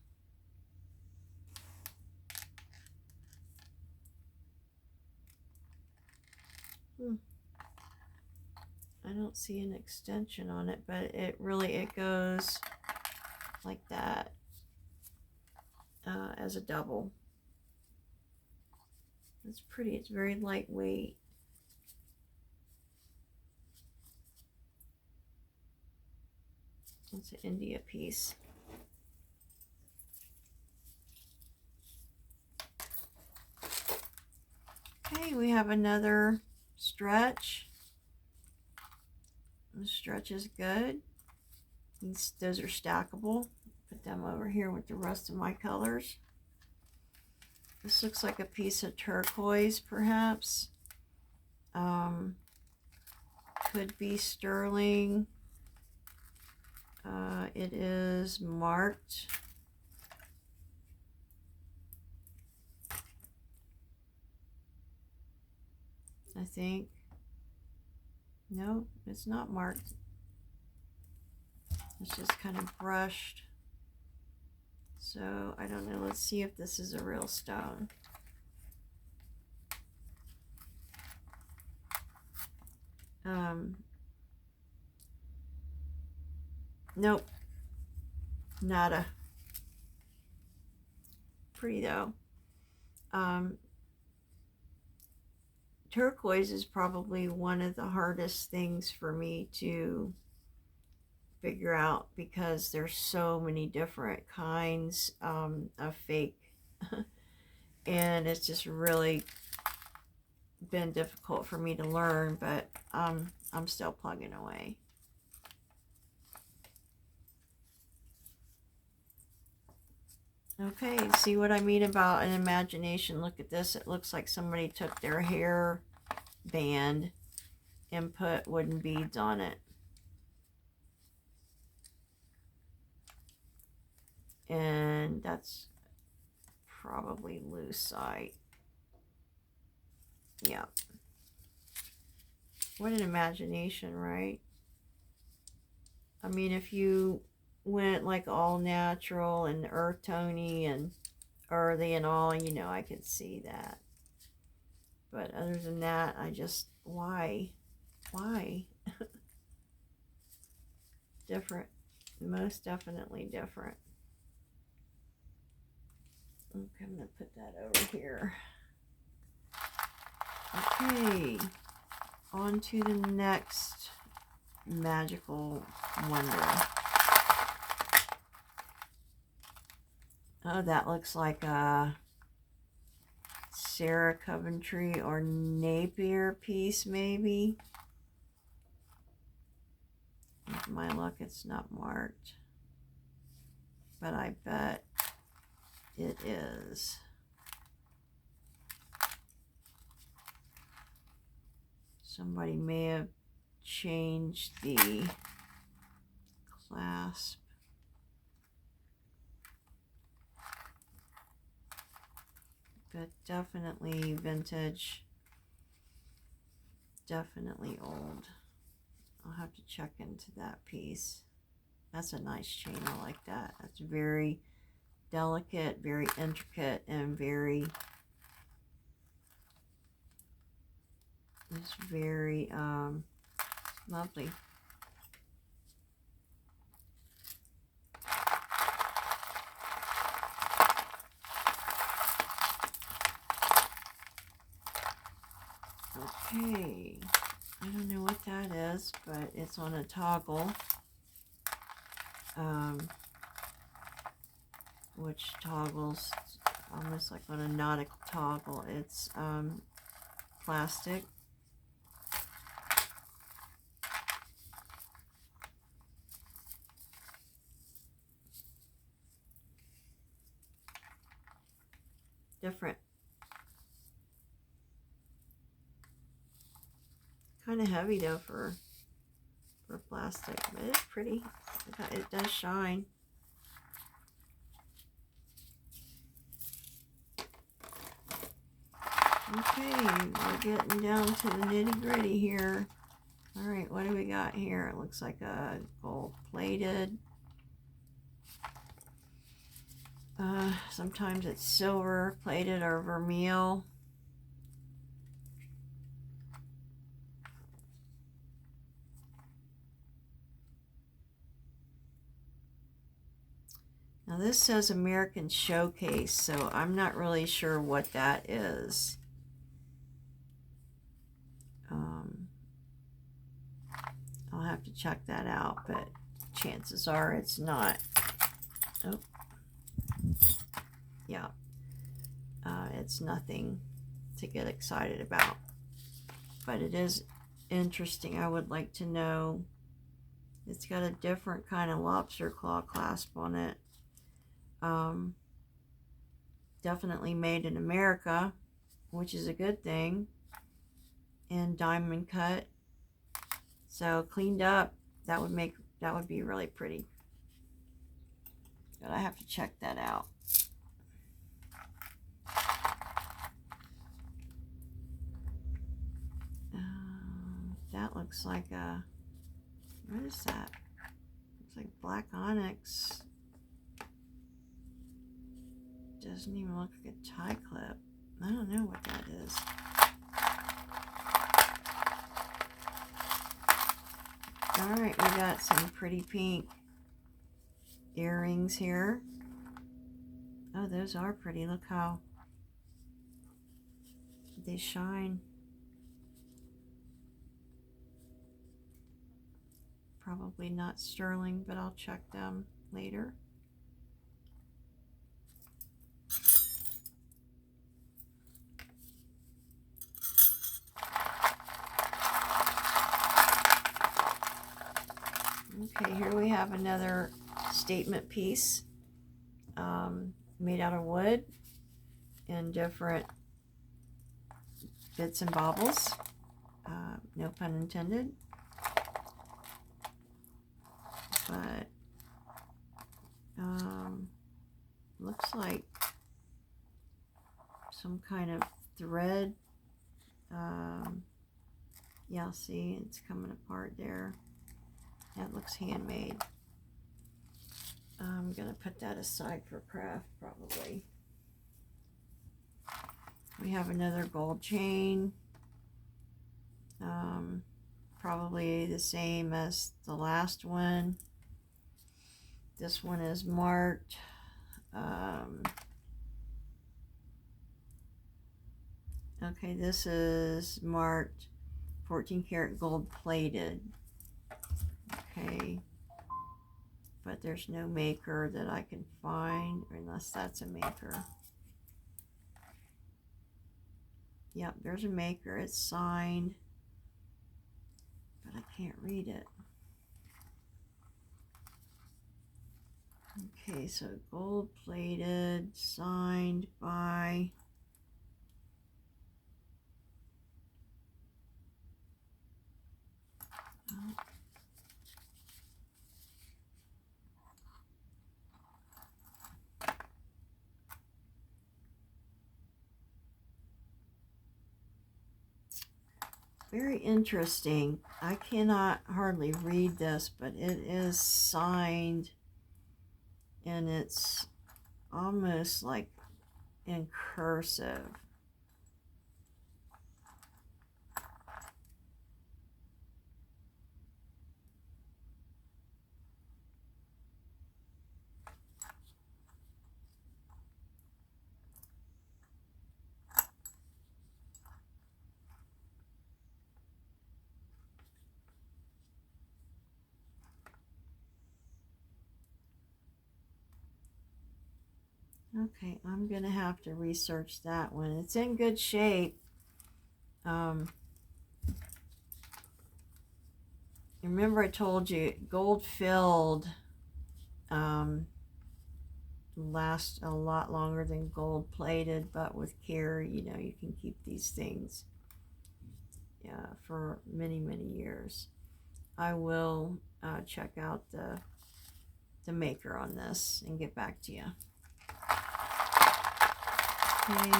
I don't see an extension on it, but it goes like that as a double. It's pretty. It's very lightweight. It's an India piece. Okay, we have another stretch. The stretch is good. Those are stackable. Put them over here with the rest of my colors. This looks like a piece of turquoise, perhaps. Could be sterling. It is marked. I think. No, it's not marked. It's just kind of brushed. So I don't know. Let's see if this is a real stone. Nope. Nada. Pretty though. Turquoise is probably one of the hardest things for me to figure out because there's so many different kinds of fake and it's just really been difficult for me to learn, but I'm still plugging away. Okay, see what I mean about an imagination? Look at this. It looks like somebody took their hair band and put wooden beads on it. And that's probably lucite. Yeah. What an imagination, right? I mean, if you went like all natural and earth tony and earthy and all, you know, I could see that. But other than that, I just, why? Different. Most definitely different. Okay, I'm going to put that over here. Okay, on to the next magical wonder. Oh, that looks like a Sarah Coventry or Napier piece, maybe. With my luck, it's not marked. But I bet it is. Somebody may have changed the clasp. But definitely vintage. Definitely old. I'll have to check into that piece. That's a nice chain. I like that. That's very delicate, very intricate, and very, it's very lovely. Okay, I don't know what that is, but it's on a toggle, which toggles almost like on a nautical toggle. It's plastic. Different. Kind of heavy though for plastic, but it's pretty. It does shine. Okay, we're getting down to the nitty-gritty here. All right, what do we got here? It looks like a gold-plated. Sometimes it's silver-plated or vermeil. Now this says American Showcase, so I'm not really sure what that is. I'll have to check that out, but chances are it's not. Oh, yeah. It's nothing to get excited about, but it is interesting. I would like to know. It's got a different kind of lobster claw clasp on it. Definitely made in America, which is a good thing, and diamond cut. So cleaned up, that would be really pretty. But I have to check that out. That looks like a, what is that? Looks like black onyx. Doesn't even look like a tie clip. I don't know what that is. All right, we got some pretty pink earrings here. Oh, those are pretty. Look how they shine. Probably not sterling, but I'll check them later. Okay, here we have another statement piece made out of wood in different bits and baubles. No pun intended. But looks like some kind of thread. Yeah, see, it's coming apart there. That looks handmade. I'm gonna put that aside for craft probably. We have another gold chain. Probably the same as the last one. This one is marked. Okay, this is marked 14 karat gold plated. Okay, but there's no maker that I can find, unless that's a maker. Yep, there's a maker. It's signed, but I can't read it. Okay, so gold plated, signed by Very interesting. I cannot hardly read this, but it is signed, and it's almost like in cursive. Okay, I'm gonna have to research that one. It's in good shape. Remember I told you gold filled last a lot longer than gold plated, but with care, you know, you can keep these things for many years. I will check out the maker on this and get back to you. Okay.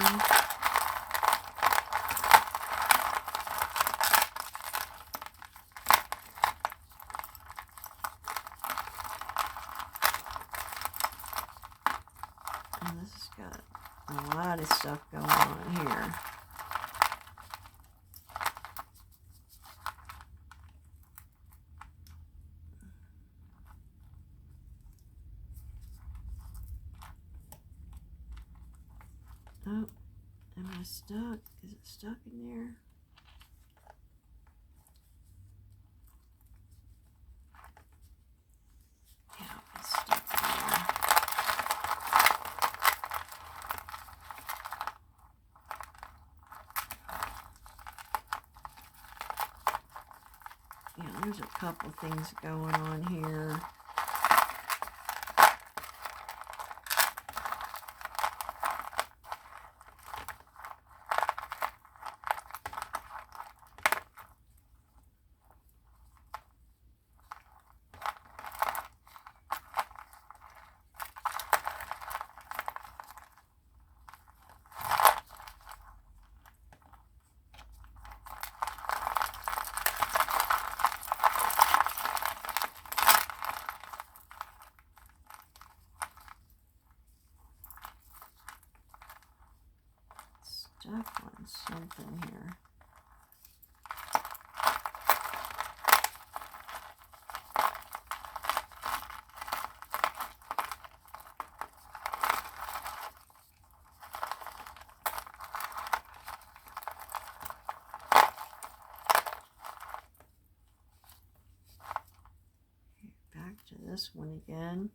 And this has got a lot of stuff going on here. Oh, am I stuck? Is it stuck in there? Yeah, it's stuck in there. Yeah, there's a couple things going on here. Stuck on something here. Back to this one again.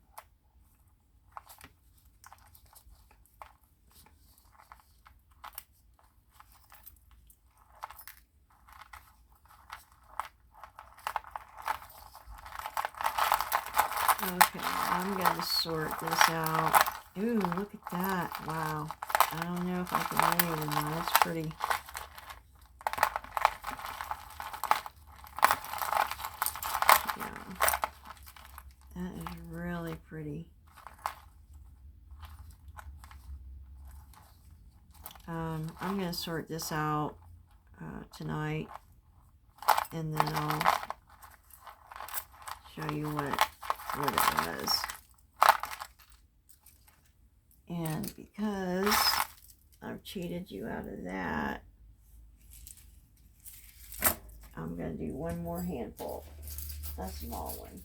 Okay, I'm going to sort this out. Ooh, look at that. Wow. I don't know if I can lay it or not. It's pretty. Yeah. That is really pretty. I'm going to sort this out tonight, and then I'll show you what it was. And because I've cheated you out of that, I'm going to do one more handful, a small one.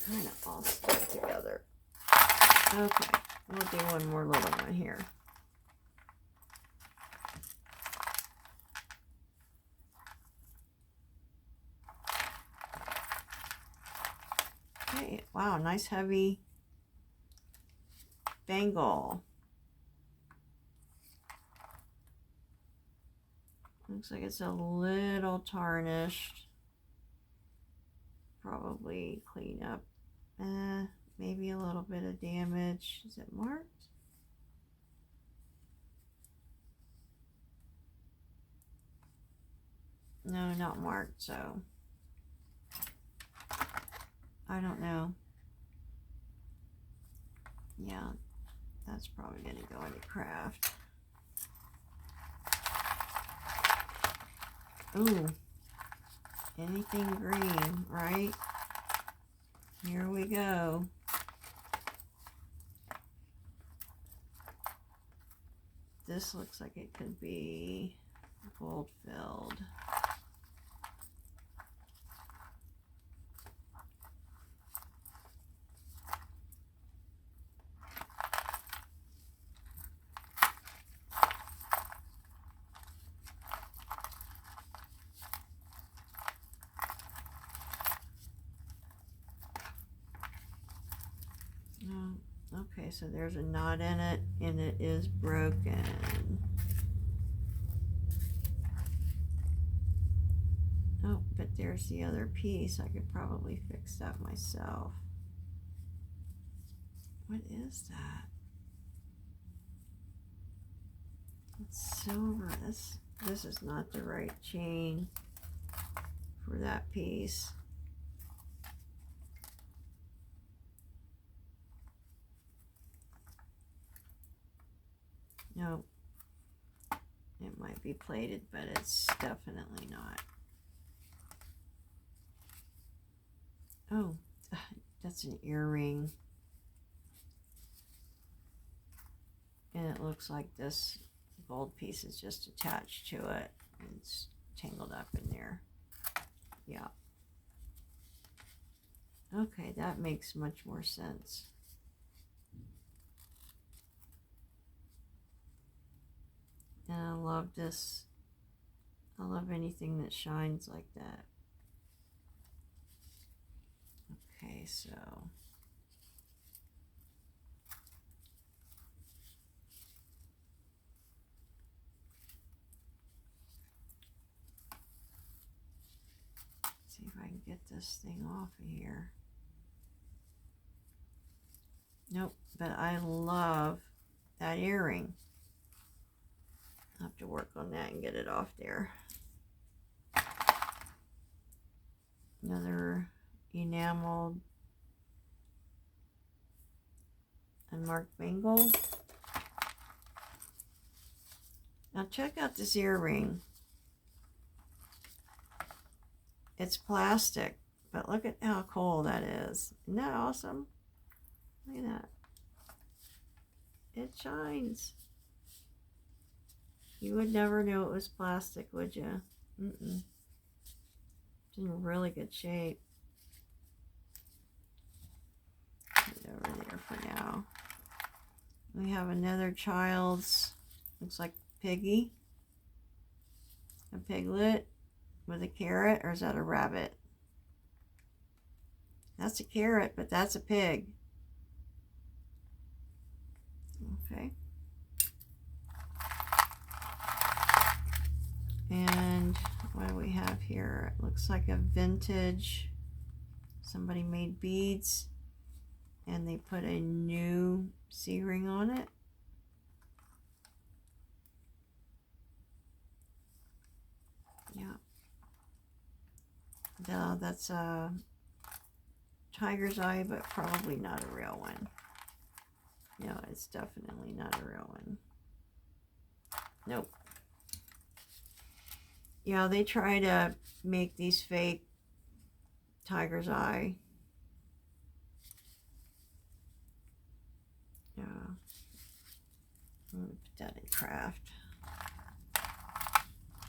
Kind of all stuck together. Okay, we'll do one more little one here. Okay, wow, nice heavy bangle. Looks like it's a little tarnished. Probably clean up. Maybe a little bit of damage. Is it marked? No, not marked, so I don't know. Yeah, that's probably going to go into craft. Ooh, anything green, right? Here we go. This looks like it could be gold filled. Okay, so there's a knot in it, and it is broken. Oh, but there's the other piece. I could probably fix that myself. What is that? It's silver. This is not the right chain for that piece. No, it might be plated, but it's definitely not. Oh, that's an earring. And it looks like this gold piece is just attached to it. It's tangled up in there. Yeah. Okay, that makes much more sense. And I love this. I love anything that shines like that. Okay, so let's see if I can get this thing off of here. Nope, but I love that earring. I'll have to work on that and get it off there. Another enameled unmarked bangle. Now check out this earring. It's plastic, but look at how cool that is. Isn't that awesome? Look at that. It shines. You would never know it was plastic, would you? Mm-mm. It's in really good shape. Put it over there for now. We have another child's, looks like piggy. A piglet with a carrot, or is that a rabbit? That's a carrot, but that's a pig. Okay. And what do we have here? It looks like a vintage, somebody made beads and they put a new C-ring on it. Yeah. That's a tiger's eye, but probably not a real one. No, it's definitely not a real one. Nope. Yeah, they try to make these fake tiger's eye. Yeah. I'm gonna put that in craft.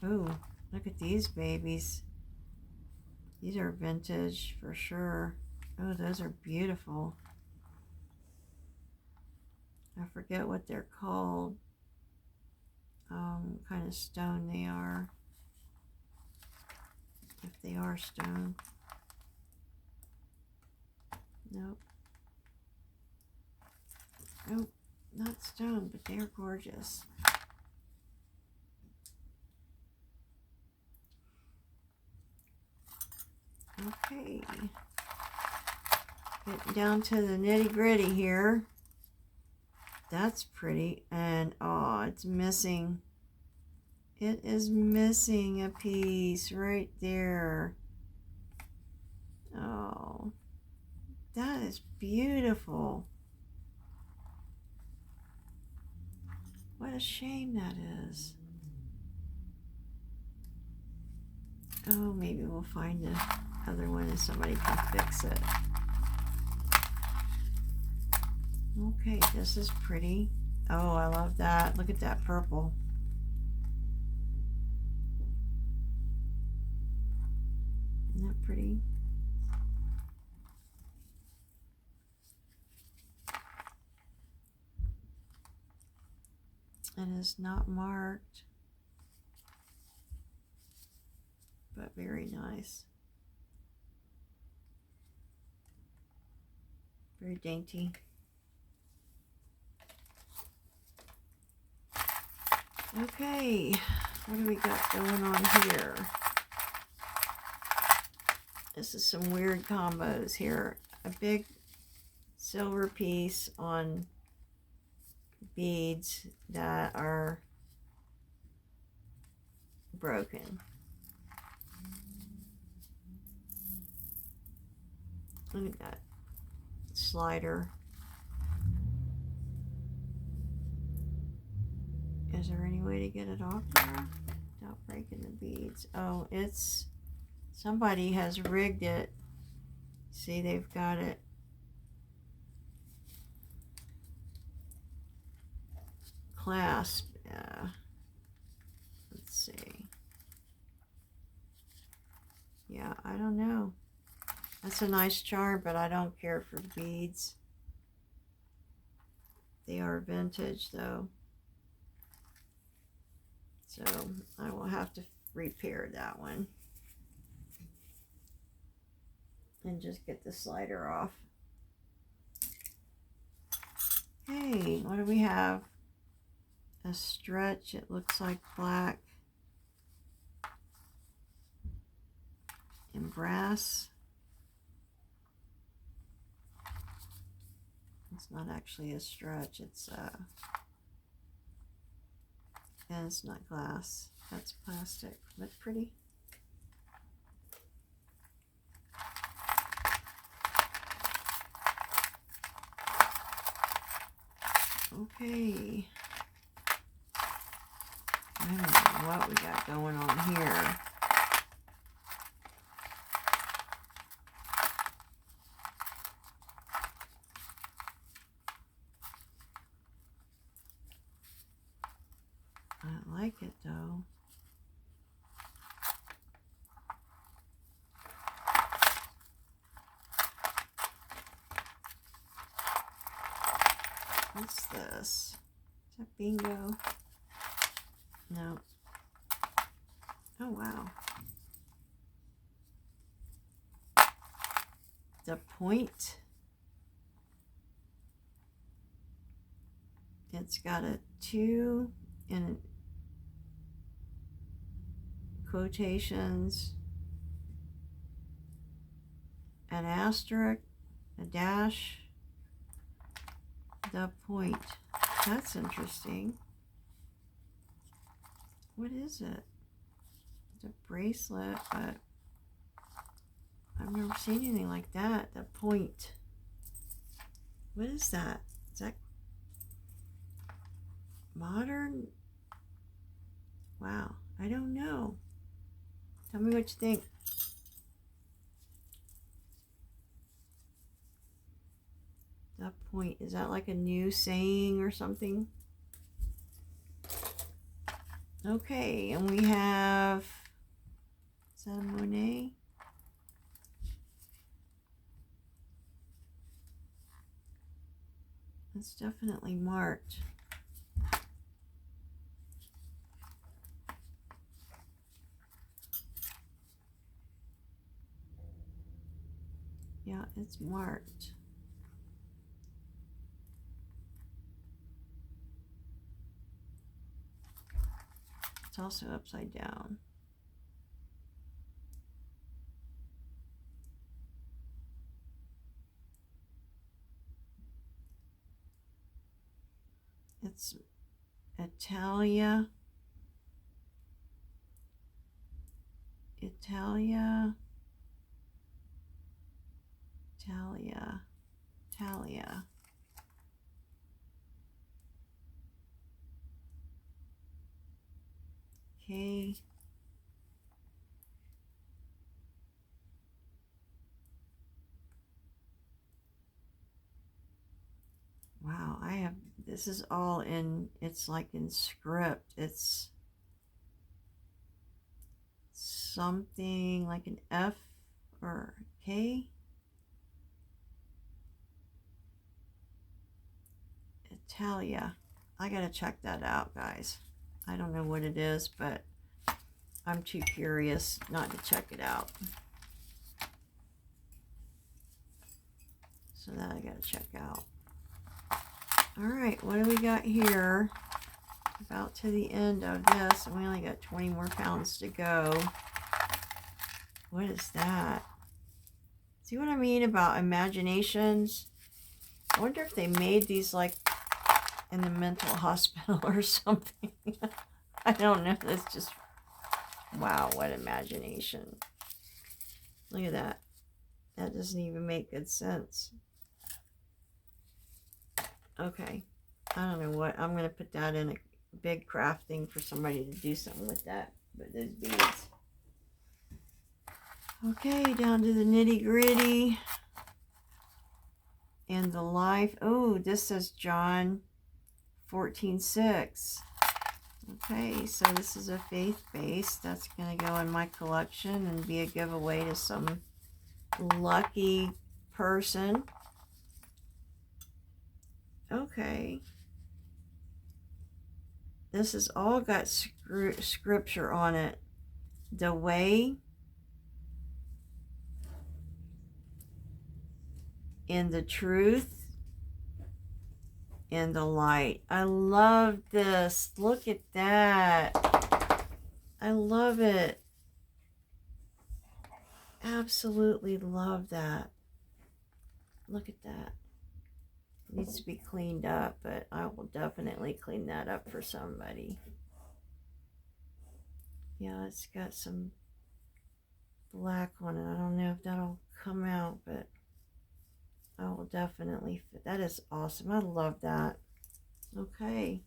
Ooh, look at these babies. These are vintage for sure. Oh, those are beautiful. I forget what they're called. What kind of stone they are. If they are stone. Nope. Nope, not stone, but they're gorgeous. Okay. Getting down to the nitty gritty here. That's pretty. And oh, it's missing It is missing a piece right there. Oh, that is beautiful. What a shame that is. Oh, maybe we'll find the other one and somebody can fix it. Okay, this is pretty. Oh, I love that. Look at that purple. Isn't that pretty? It is not marked, but very nice. Very dainty. Okay, what do we got going on here? This is some weird combos here. A big silver piece on beads that are broken. Look at that slider. Is there any way to get it off there without breaking the beads? Oh, it's, somebody has rigged it. See, they've got it clasp. Let's see. Yeah, I don't know. That's a nice charm, but I don't care for the beads. They are vintage though. So I will have to repair that one. And just get the slider off. Hey, what do we have? A stretch, it looks like black and brass. It's not actually a stretch, it's and it's not glass, that's plastic, but pretty. Okay, I don't know what we got going on here. I like it though. What's this? Is that bingo? No. Oh wow. The point. It's got a 2 in quotations, an asterisk, a dash, the point. That's interesting. What is it? It's a bracelet, but I've never seen anything like that. The point. What is that? Is that modern? Wow, I don't know. Tell me what you think. The point, is that like a new saying or something? Okay, and we have, is that a Monet? It's definitely marked. Yeah, it's marked. It's also upside down. It's Italia Italia. Okay. Wow, this is all in, it's like in script. It's something like an F or K. Italia. I gotta check that out, guys. I don't know what it is, but I'm too curious not to check it out. So that I gotta check out. Alright, what do we got here? About to the end of this, and we only got 20 more pounds to go. What is that? See what I mean about imaginations? I wonder if they made these like in the mental hospital or something. I don't know. That's just, wow, what imagination. Look at that. That doesn't even make good sense. Okay. I don't know what. I'm going to put that in a big craft thing for somebody to do something with that. But those beads. Okay, down to the nitty gritty. And the life. Oh, this says John 14:6. Okay, so this is a faith base. That's going to go in my collection and be a giveaway to some lucky person. Okay. This has all got scripture on it. The way and the truth and the light. I love this. Look at that. I love it. Absolutely love that. Look at that. It needs to be cleaned up, but I will definitely clean that up for somebody. Yeah, it's got some black on it. I don't know if that'll come out, but I will definitely fit. That is awesome. I love that. Okay.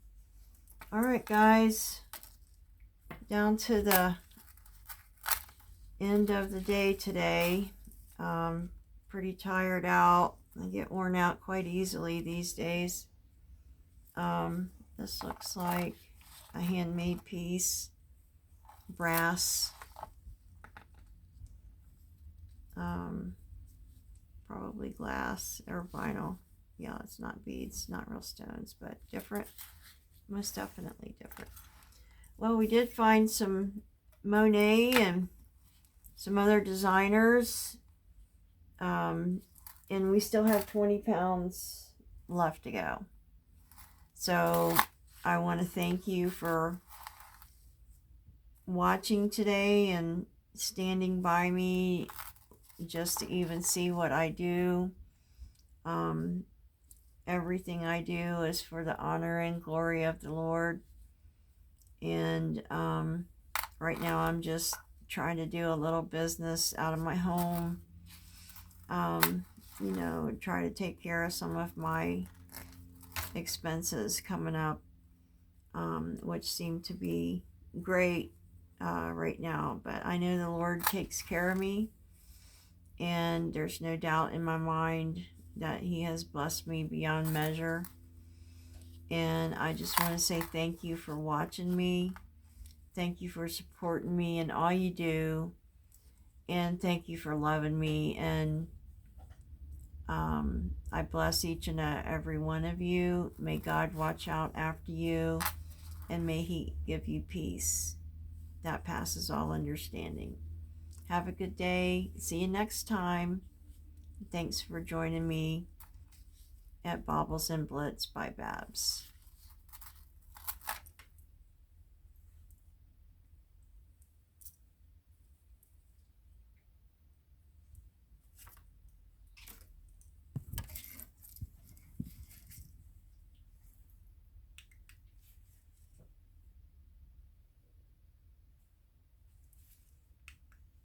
All right, guys. Down to the end of the day today. Pretty tired out. I get worn out quite easily these days. This looks like a handmade piece. Brass. Probably glass or vinyl. Yeah, it's not beads, not real stones, but different. Most definitely different. Well, we did find some Monet and some other designers. And we still have 20 pounds left to go. So I want to thank you for watching today and standing by me just to even see what I do. Everything I do is for the honor and glory of the Lord. And right now I'm just trying to do a little business out of my home. You know, try to take care of some of my expenses coming up, which seem to be great right now. But I know the Lord takes care of me, and there's no doubt in my mind that He has blessed me beyond measure. And I just want to say thank you for watching me. Thank you for supporting me in all you do. And thank you for loving me. And I bless each and every one of you. May God watch out after you. And may He give you peace that passes all understanding. Have a good day. See you next time. Thanks for joining me at Baubles and Blitz by Babs.